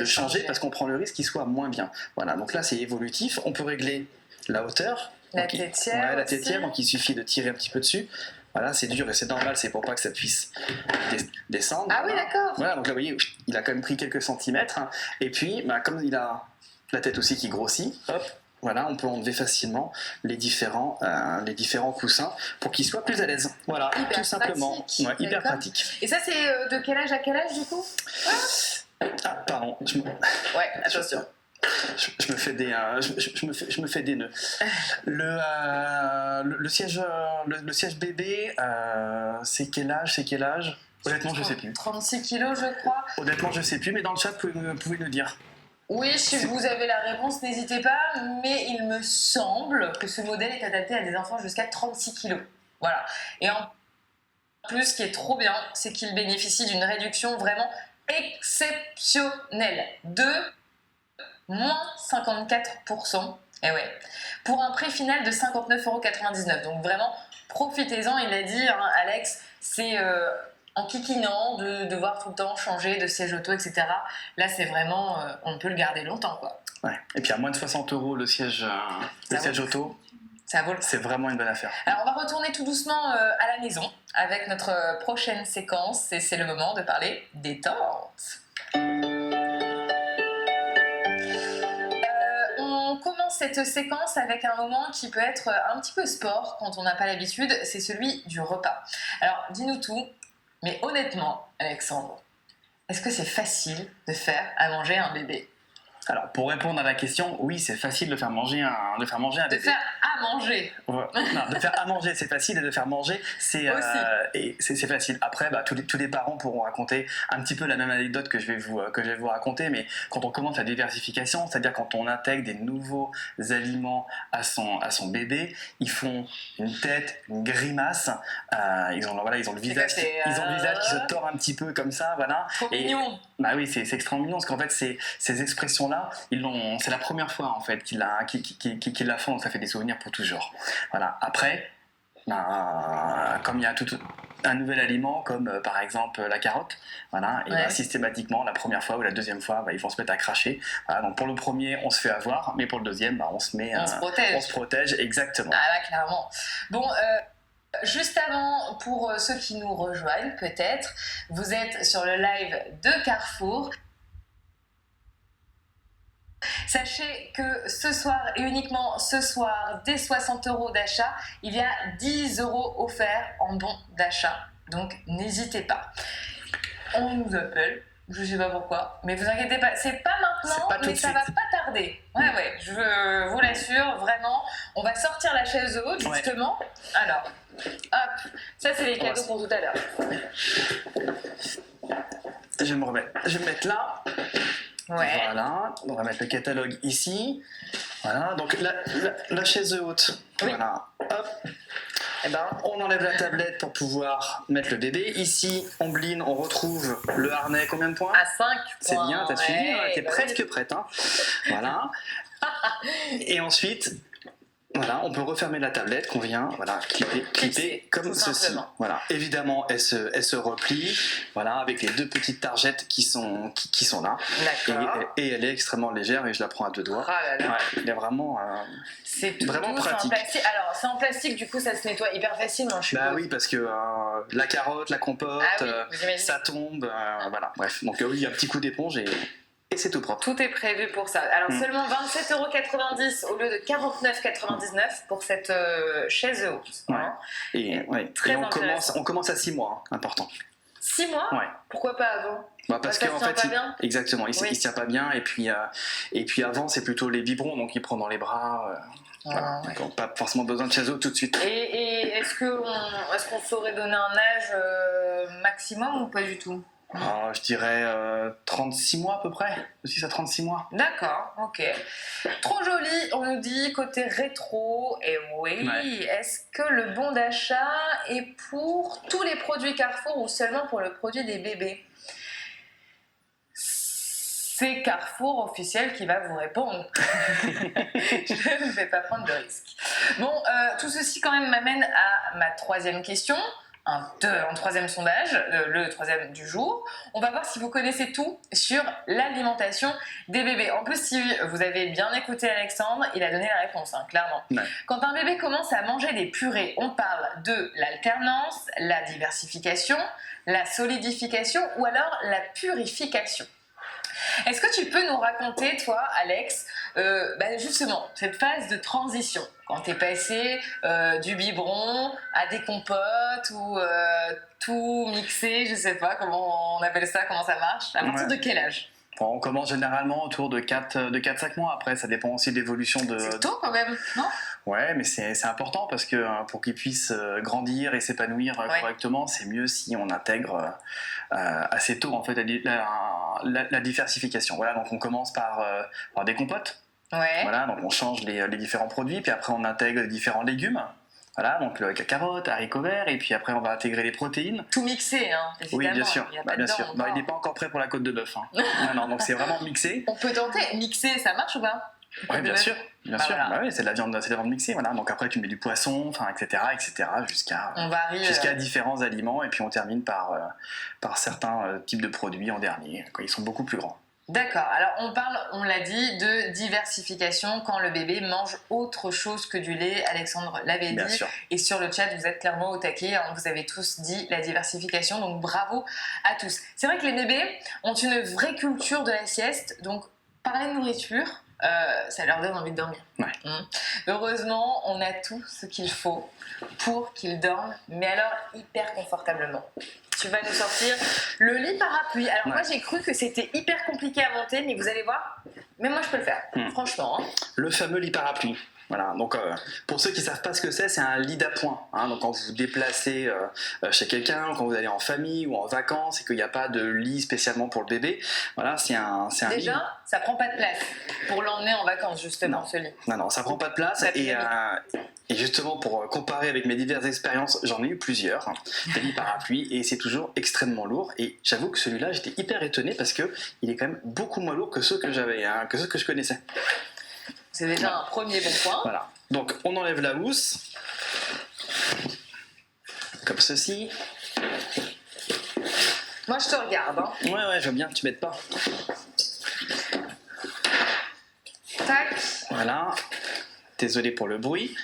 changer parce qu'on prend le risque qu'il soit moins bien. Voilà, donc là c'est évolutif. On peut régler la hauteur, la tétière, donc il suffit de tirer un petit peu dessus. Voilà, c'est dur et c'est normal, c'est pour pas que ça puisse descendre. Ah oui, d'accord. Voilà, donc là vous voyez, il a quand même pris quelques centimètres. Et puis, comme il a la tête aussi qui grossit, hop, voilà, on peut enlever facilement les différents coussins pour qu'ils soient plus à l'aise. Voilà, hyper tout simplement. Pratique. Hyper pratique. Et ça, c'est de quel âge à quel âge du coup? Ah, pardon. Ouais, attention. Je me fais des, je me fais des nœuds. Le siège bébé, c'est quel âge? Honnêtement, je sais plus. 36 kilos, je crois. Honnêtement, je sais plus, mais dans le chat, vous pouvez nous dire. Oui, si vous avez la réponse, n'hésitez pas, mais il me semble que ce modèle est adapté à des enfants jusqu'à 36 kilos. Voilà. Et en plus, ce qui est trop bien, c'est qu'il bénéficie d'une réduction vraiment exceptionnelle de moins 54%. Et ouais. Pour un prix final de 59,99 €. Donc vraiment, profitez-en, il l'a dit, hein, Alex, c'est en kikinant de devoir tout le temps changer de siège auto, etc. Là, c'est vraiment, on peut le garder longtemps, quoi. Ouais. Et puis à moins de 60 € le siège auto, ça vaut le coup. C'est vraiment une bonne affaire. Alors, on va retourner tout doucement à la maison avec notre prochaine séquence, et c'est le moment de parler détente. On commence cette séquence avec un moment qui peut être un petit peu sport quand on n'a pas l'habitude, c'est celui du repas. Alors, dis-nous tout, mais honnêtement, Alexandre, est-ce que c'est facile de faire à manger un bébé ? Alors, pour répondre à la question, oui, c'est facile de faire manger un bébé. De faire à manger. Non, de faire à manger, c'est facile, et de faire manger, c'est facile. Après, tous les parents pourront raconter un petit peu la même anecdote que je vais vous raconter, mais quand on commence la diversification, c'est-à-dire quand on intègre des nouveaux aliments à son bébé, ils font une tête, une grimace, ils ont le visage, qui se tord un petit peu comme ça, voilà. Trop mignon. Bah oui, c'est extrêmement mignon, parce qu'en fait, ces expressions-là, c'est la première fois en fait qu'il la font, donc ça fait des souvenirs pour toujours. Voilà. Après, comme il y a tout un nouvel aliment, comme par exemple la carotte, voilà, et systématiquement, la première fois ou la deuxième fois, ils vont se mettre à cracher. Voilà, donc pour le premier, on se fait avoir, mais pour le deuxième, on se protège, exactement. Ah là, clairement. Bon. Juste avant, pour ceux qui nous rejoignent, peut-être, vous êtes sur le live de Carrefour. Sachez que ce soir, et uniquement ce soir, dès 60 € d'achat, il y a 10 € offerts en bon d'achat. Donc n'hésitez pas. On nous appelle, je sais pas pourquoi, mais vous inquiétez pas, c'est pas maintenant, mais ça va pas tarder. Ouais, je vous l'assure, vraiment. On va sortir la chaise haute, justement. Ouais. Alors, hop, ça c'est les cadeaux pour tout à l'heure. Je vais me mettre là. Ouais. Voilà, on va mettre le catalogue ici. Voilà, donc la chaise haute. Oui. Voilà, hop. Et on enlève la tablette pour pouvoir mettre le bébé. Ici, Ombline, on retrouve le harnais. Combien de points ? À 5 points. C'est bien, t'as suivi, t'es presque prête. Hein. Voilà. Et ensuite, voilà, on peut refermer la tablette qu'on vient clipper comme ceci. Voilà. Évidemment, elle se replie, voilà, avec les deux petites targettes qui sont là. Et elle est extrêmement légère, et je la prends à deux doigts. Ah là là. Ouais, elle est vraiment, c'est vraiment pratique. Alors, c'est en plastique, du coup, ça se nettoie hyper facilement, je suppose. Bah oui, parce que la carotte, la compote, ça tombe, voilà. Bref, donc oui, il y a un petit coup d'éponge et c'est tout propre. Tout est prévu pour ça. Alors seulement 27,90 € au lieu de 49,99 € pour cette chaise haute. Hein. Et on commence à 6 mois, hein, important. 6 mois ? Ouais. Pourquoi pas avant ? Parce qu'en fait, exactement, il se tient pas bien, et puis avant c'est plutôt les biberons, donc il prend dans les bras. Voilà. Donc pas forcément besoin de chaise haute tout de suite. Et est-ce qu'on saurait donner un âge maximum ou pas du tout ? Je dirais 36 mois à peu près, de 6 à 36 mois. D'accord, ok. Trop joli, on nous dit côté rétro. Et oui, est-ce que le bon d'achat est pour tous les produits Carrefour ou seulement pour le produit des bébés ? C'est Carrefour officiel qui va vous répondre. Je ne vais pas prendre de risque. Bon, tout ceci quand même m'amène à ma troisième question. Un troisième sondage, le troisième du jour. On va voir si vous connaissez tout sur l'alimentation des bébés. En plus, si vous avez bien écouté Alexandre, il a donné la réponse, clairement. Ouais. Quand un bébé commence à manger des purées, on parle de l'alternance, la diversification, la solidification ou alors la purification. Est-ce que tu peux nous raconter, toi, Alex, justement, cette phase de transition, quand tu es passé du biberon à des compotes ou tout mixé, je sais pas comment on appelle ça, comment ça marche, à partir de quel âge ? On commence généralement autour de 4-5 mois. Après, ça dépend aussi de l'évolution de... C'est tôt quand même, non? Ouais, mais c'est important parce que pour qu'ils puissent grandir et s'épanouir correctement, c'est mieux si on intègre assez tôt en fait la diversification. Voilà, donc on commence par des compotes. Ouais. Voilà, donc on change les différents produits, puis après on intègre les différents légumes. Voilà, donc carottes, haricots verts, et puis après on va intégrer les protéines. Tout mixé, hein, évidemment. Oui, bien sûr. Il y a pas dedans encore. Non, il n'est pas encore prêt pour la côte de bœuf. Hein. non, donc c'est vraiment mixé. On peut tenter. Mixer, ça marche ou pas? Oui, bien sûr. Bien sûr. Voilà. Bah oui, c'est de la viande mixée. Voilà. Donc après tu mets du poisson, enfin, etc., On varie. jusqu'à différents aliments, et puis on termine par certains types de produits en dernier. Ils sont beaucoup plus grands. D'accord, alors on parle, on l'a dit, de diversification quand le bébé mange autre chose que du lait. Alexandre l'avait Bien dit. sûr. Et sur le chat, vous êtes clairement au taquet. Hein, vous avez tous dit la diversification, donc bravo à tous. C'est vrai que les bébés ont une vraie culture de la sieste, donc parler de nourriture, ça leur donne envie de dormir. Ouais. Heureusement, on a tout ce qu'il faut pour qu'ils dorment, mais alors hyper confortablement. Tu vas nous sortir le lit parapluie. Alors moi j'ai cru que c'était hyper compliqué à monter, mais vous allez voir, même moi je peux le faire, franchement. Hein. Le fameux lit parapluie. Voilà, donc pour ceux qui ne savent pas ce que c'est un lit d'appoint. Hein, donc quand vous vous déplacez chez quelqu'un, quand vous allez en famille ou en vacances et qu'il n'y a pas de lit spécialement pour le bébé, voilà, c'est un lit. Déjà, ça prend pas de place pour l'emmener en vacances justement, ce lit. Non, ça prend pas de place. Et justement, pour comparer avec mes diverses expériences, j'en ai eu plusieurs, des lits parapluies, et c'est toujours extrêmement lourd. Et j'avoue que celui-là, j'étais hyper étonné parce que il est quand même beaucoup moins lourd que ceux que j'avais, que ceux que je connaissais. C'est déjà un premier bon point. Voilà. Donc on enlève la housse, comme ceci. Moi je te regarde. Hein. Ouais, je veux bien que tu m'aides pas. Tac. Voilà. Désolé pour le bruit.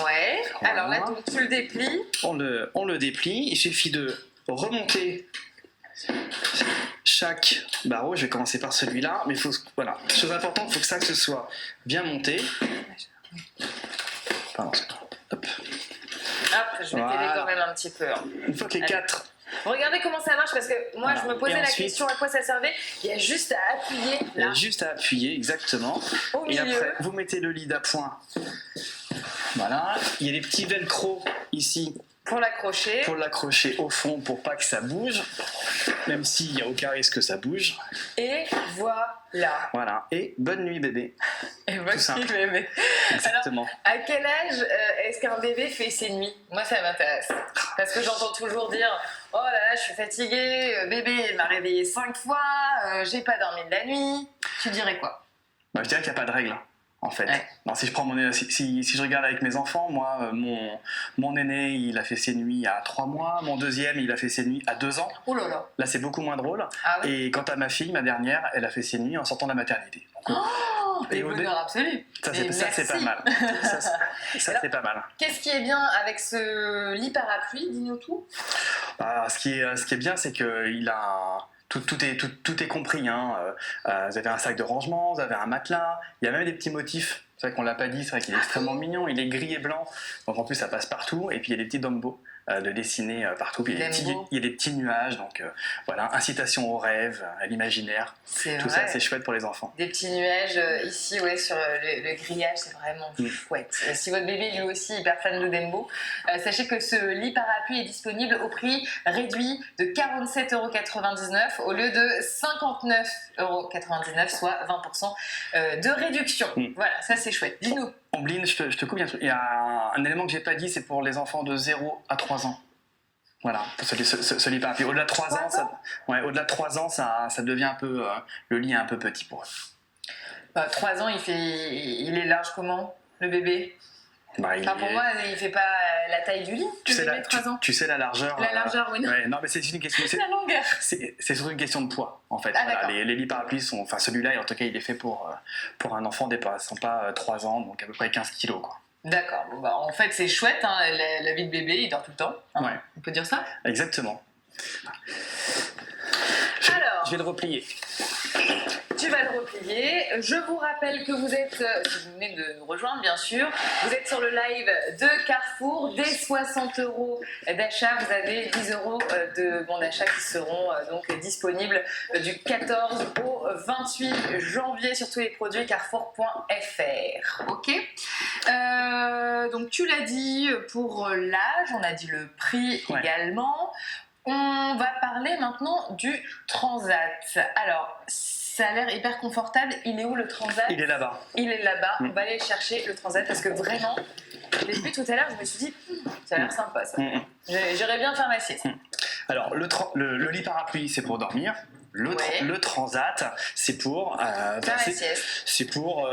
Ouais. Voilà. Alors là, donc, tu le déplies. On le déplie. Il suffit de remonter chaque barreau. Je vais commencer par celui-là. Mais voilà. Chose importante, il faut que ça se soit bien monté. Pardon. Hop. Hop, je vais t'aider quand même un petit peu. Hein. Une fois que les 4. Regardez comment ça marche parce que moi Voilà. je me posais Et la ensuite, question à quoi ça servait. Il y a juste à appuyer Il y là. a juste à appuyer, exactement. Au Et milieu. après, vous mettez le lit d'appoint. Voilà. Il y a des petits velcro ici Pour l'accrocher. pour l'accrocher au fond pour pas que ça bouge, même s'il n'y a aucun risque que ça bouge. Et voilà. Voilà. Et bonne nuit bébé. Et voici simple. le bébé. Exactement. À quel âge est-ce qu'un bébé fait ses nuits? Moi ça m'intéresse. Parce que j'entends toujours dire oh là là, je suis fatiguée, bébé il m'a réveillé 5 fois, j'ai pas dormi de la nuit. Tu dirais quoi? Bah, je dirais qu'il n'y a pas de règle. En fait, Ouais. non, si je regarde avec mes enfants, moi, mon aîné, il a fait ses nuits à 3 mois, mon deuxième, il a fait ses nuits à 2 ans. Oh là là. Là, c'est beaucoup moins drôle. Ah oui. Et quant à ma fille, ma dernière, elle a fait ses nuits en sortant de la maternité. Donc, Oh, et et au bonheur absolu. ça, Et c'est pas merci. mal. Ça, c'est pas mal. Qu'est-ce qui est bien avec ce lit parapluie? Dis-nous tout. Bah, ce qui est bien, c'est qu'il a tout est compris. Hein. Vous avez un sac de rangement, vous avez un matelas, il y a même des petits motifs. C'est vrai qu'on l'a pas dit, c'est vrai qu'il est extrêmement mignon, il est gris et blanc, donc en plus ça passe partout. Et puis il y a des petits Dumbo de dessiner partout, puis il y a des petits nuages, donc voilà, incitation au rêve, à l'imaginaire. C'est Tout vrai. ça, c'est chouette pour les enfants. Des petits nuages ici, ouais, sur le grillage, c'est vraiment chouette. Si votre bébé lui aussi est hyper fan de Dembo, sachez que ce lit parapluie est disponible au prix réduit de 47,99 € au lieu de 59,99 €, soit 20% de réduction. Voilà, ça c'est chouette. Dis-nous. Ombline, je te coupe bien. Il y a un élément que j'ai pas dit, c'est pour les enfants de 0 à 3 ans. Voilà, pour ce lit parapluie. Au-delà de 3 ans, au-delà de 3 ans, ça devient un peu le lit est un peu petit pour eux. 3 ans, il est large comment, le bébé? Bah, Pour moi, il fait pas la taille du lit, tu sais, le bébé de 3 ans. tu sais la largeur. La largeur, oui. Ouais, non, mais c'est une question. La longueur. C'est surtout une question de poids, en fait. Ah, Voilà, d'accord. les lits parapluies sont. Enfin, celui-là, en tout cas, il est fait pour un enfant dépassant pas 3 ans, donc à peu près 15 kilos, quoi. D'accord. Bon, en fait, c'est chouette, hein, la vie de bébé, il dort tout le temps. Hein. Ouais. On peut dire ça? Exactement. Alors, Je vais le replier. tu vas le replier. Je vous rappelle que vous êtes, si vous venez de nous rejoindre bien sûr, vous êtes sur le live de Carrefour. Dès 60 € d'achat, vous avez 10 € de bons d'achat qui seront donc disponibles du 14 au 28 janvier sur tous les produits carrefour.fr. Ok. Donc tu l'as dit pour l'âge, on a dit le prix également. On va parler maintenant du Transat. Alors, ça a l'air hyper confortable. Il est où le Transat? Il est là-bas. Il est là-bas. On va aller chercher le Transat parce que vraiment, je l'ai vu tout à l'heure, je me suis dit, ça a l'air sympa ça. J'irais bien faire ma sieste. Alors, le lit parapluie, c'est pour dormir. Le Transat, c'est pour... faire la sieste. C'est pour...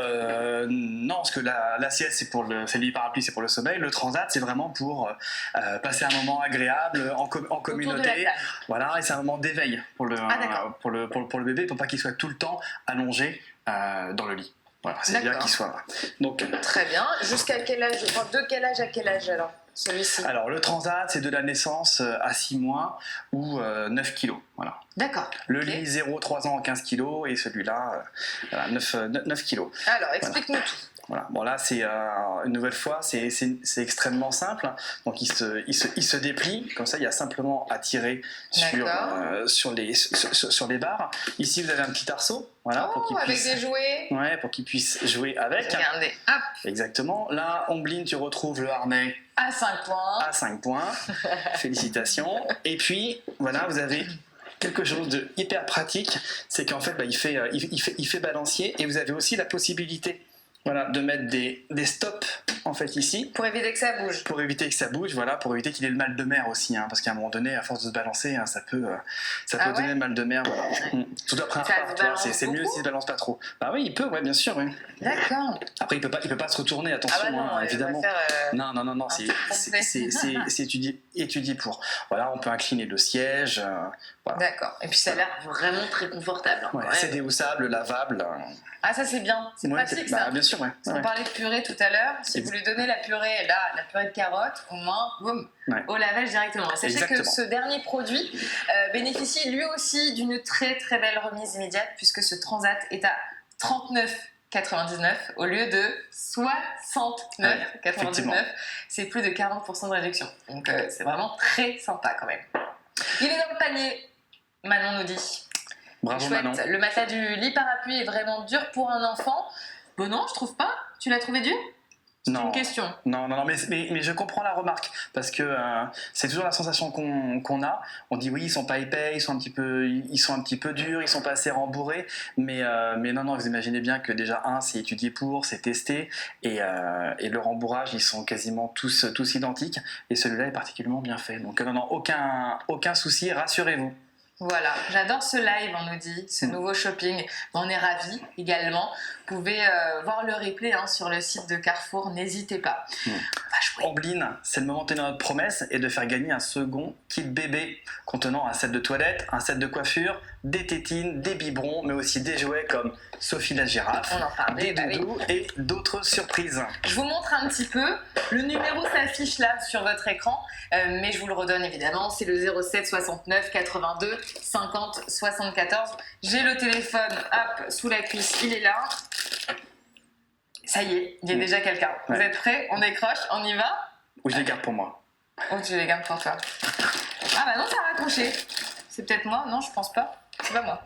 non, parce que la sieste, c'est le lit parapluie, c'est pour le sommeil. Le Transat, c'est vraiment pour passer un moment agréable en communauté. Voilà, et c'est un moment d'éveil pour le bébé, pour pas qu'il soit tout le temps allongé dans le lit. Voilà, c'est bien qu'il soit là. Donc, très bien. Jusqu'à quel âge? De quel âge à quel âge alors? Celui-ci. Alors le Transat, c'est de la naissance à 6 mois ou 9 kilos. Voilà. D'accord. Le lit 0-3 ans 15 kilos et celui-là 9 kilos. Alors explique-nous tout. Voilà. Bon là c'est une nouvelle fois c'est extrêmement simple. Donc il se déplie comme ça, il y a simplement à tirer sur les barres. Ici vous avez un petit arceau, voilà, pour qu'il puisse, avec des jouets. Ouais, pour qu'il puisse jouer avec. Regardez, hop. Exactement. Là, Ombline, tu retrouves le harnais à 5 points. À 5 points. Félicitations. Et puis voilà, vous avez quelque chose de hyper pratique, c'est qu'en fait il fait balancier et vous avez aussi la possibilité de mettre des stops en fait ici. Pour éviter que ça bouge. Pour éviter que ça bouge, voilà, pour éviter qu'il ait le mal de mer aussi, hein, parce qu'à un moment donné, à force de se balancer, hein, ça peut donner le mal de mer. Voilà. Tout après un repas, c'est mieux s'il ne balance pas trop. Bah oui, il peut, ouais, bien sûr. Oui. D'accord. Après, il peut pas se retourner, attention, non, évidemment. Non, c'est étudié pour. Voilà, on peut incliner le siège. Voilà. D'accord. Et puis ça a l'air vraiment très confortable. Hein, c'est déhaussable, lavable. Ah, ça c'est bien, c'est pratique ça. Bien sûr, ouais. On parlait de purée tout à l'heure. Si vous lui donnez la purée de carotte, au moins, boum, au lavage directement. Sachez que ce dernier produit bénéficie lui aussi d'une très très belle remise immédiate puisque ce Transat est à 39,99 au lieu de 69,99. C'est plus de 40% de réduction. Donc c'est vraiment très sympa quand même. Il est dans le panier, Manon nous dit. Bravo chouette. Manon. Le matelas du lit parapluie est vraiment dur pour un enfant. Bon non, je trouve pas. Tu l'as trouvé dur? C'est une question. Non, mais je comprends la remarque parce que c'est toujours la sensation qu'on a. On dit oui, ils sont pas épais, ils sont un petit peu durs, ils sont pas assez rembourrés. Mais non, vous imaginez bien que déjà c'est étudié c'est testé et le rembourrage, ils sont quasiment tous identiques et celui-là est particulièrement bien fait. Donc non, aucun souci, rassurez-vous. Voilà, j'adore ce live, on nous dit, ce nouveau shopping. On est ravis également. Vous pouvez voir le replay sur le site de Carrefour, n'hésitez pas. Ombline, c'est le moment de tenir notre promesse et de faire gagner un second kit bébé contenant un set de toilettes, un set de coiffure, des tétines, des biberons, mais aussi des jouets comme Sophie la girafe, des doudous et d'autres surprises. Je vous montre un petit peu. Le numéro s'affiche là sur votre écran, mais je vous le redonne évidemment. C'est le 07 69 82 50 74. J'ai le téléphone sous la cuisse, il est là. Ça y est, il y a déjà quelqu'un. Vous êtes prêts? On décroche, on y va? Ou je les garde pour moi. Oh, tu les gardes pour toi. Ah bah non, ça a raccroché. C'est peut-être moi? Non, je pense pas. C'est pas moi.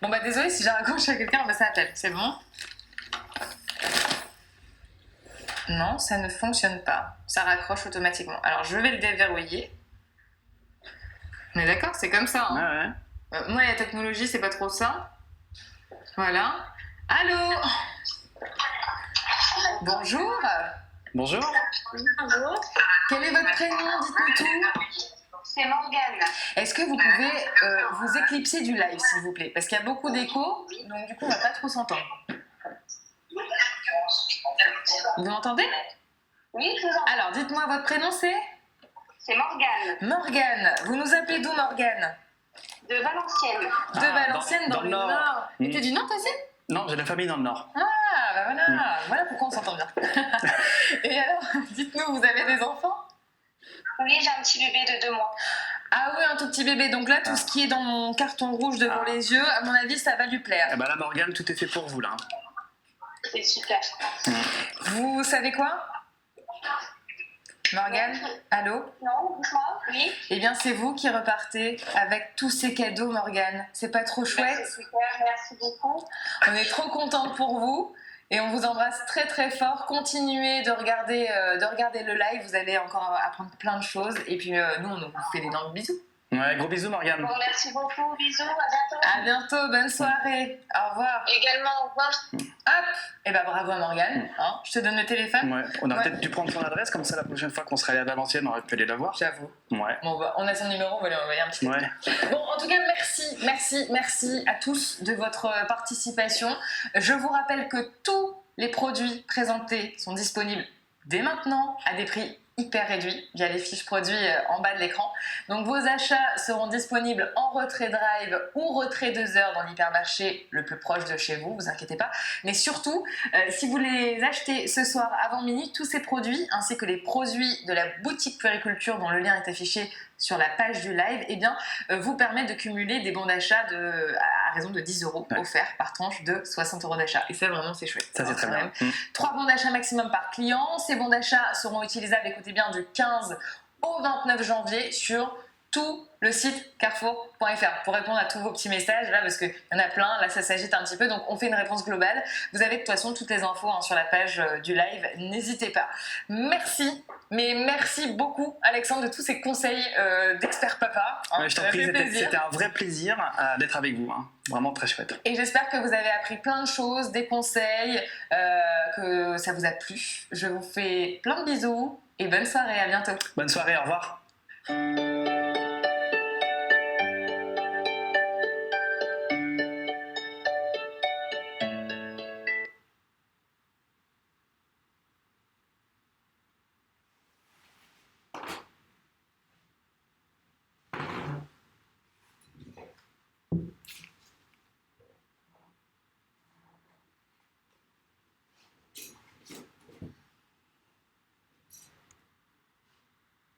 Bon bah désolé si j'ai raccroché à quelqu'un, ça appelle. C'est bon? Non, ça ne fonctionne pas. Ça raccroche automatiquement. Alors je vais le déverrouiller. On est d'accord? C'est comme ça. Hein. Moi, la technologie, c'est pas trop ça. Voilà. Allô? Bonjour. Bonjour. Bonjour. Quel est votre prénom? Dites-nous tout. C'est Morgane. Est-ce que vous pouvez vous éclipser du live, s'il vous plaît? Parce qu'il y a beaucoup d'écho, donc du coup, on va pas trop s'entendre. Vous m'entendez? Oui, je vous entends. Alors, dites-moi, votre prénom, c'est? C'est Morgane. Morgane. Vous nous appelez d'où, Morgane? De Valenciennes. De Valenciennes, dans le Nord. Et t'es du Nord, toi aussi? Non, j'ai la famille dans le Nord. Ah, bah voilà. Voilà pourquoi on s'entend bien. Et alors, dites-nous, vous avez des enfants? Oui, j'ai un petit bébé de 2 mois. Ah oui, un tout petit bébé. Donc là, tout ce qui est dans mon carton rouge devant les yeux, à mon avis, ça va lui plaire. Eh ben là, Morgane, tout est fait pour vous là. C'est super. Vous savez quoi, Morgane? Allô? Non, dis-moi. Oui. Eh bien, c'est vous qui repartez avec tous ces cadeaux, Morgane. C'est pas trop chouette? C'est super, merci beaucoup. On est trop contente pour vous et on vous embrasse très très fort. Continuez de regarder le live, vous allez encore apprendre plein de choses. Et puis nous, on vous fait d'énormes bisous. Ouais, gros bisous, Morgane. Bon, merci beaucoup, bisous, à bientôt. À bientôt, bonne soirée. Au revoir. Également, au revoir. Hop. Et bah bravo à Morgane. Hein, je te donne le téléphone. Ouais, on aurait peut-être dû prendre son adresse, comme ça la prochaine fois qu'on serait allé à Valenciennes, on aurait pu aller la voir. J'avoue. Ouais. Bon, bah, on a son numéro, on va lui envoyer un petit texto. Ouais. Bon, en tout cas, merci à tous de votre participation. Je vous rappelle que tous les produits présentés sont disponibles dès maintenant à des prix hyper réduits via les fiches produits en bas de l'écran. Donc vos achats seront disponibles en retrait drive ou retrait 2 heures dans l'hypermarché le plus proche de chez vous, vous inquiétez pas. Mais surtout, si vous les achetez ce soir avant minuit, tous ces produits ainsi que les produits de la boutique puériculture dont le lien est affiché sur la page du live, eh bien, vous permettent de cumuler des bons d'achat à raison de 10 € offerts par tranche de 60 € d'achat. Et ça, vraiment, c'est chouette. Ça, c'est très bien. 3 bons d'achat maximum par client. Ces bons d'achat seront utilisables, écoutez bien, du 15 au 29 janvier sur tout le site carrefour.fr pour répondre à tous vos petits messages là, parce qu'il y en a plein, là ça s'agite un petit peu, donc on fait une réponse globale. Vous avez de toute façon toutes les infos sur la page du live, n'hésitez pas. Merci, mais merci beaucoup Alexandre de tous ces conseils d'expert papa. Ouais, je t'en prie, c'était un vrai plaisir d'être avec vous, hein. Vraiment très chouette. Et j'espère que vous avez appris plein de choses, des conseils, que ça vous a plu. Je vous fais plein de bisous et bonne soirée, à bientôt. Bonne soirée, au revoir.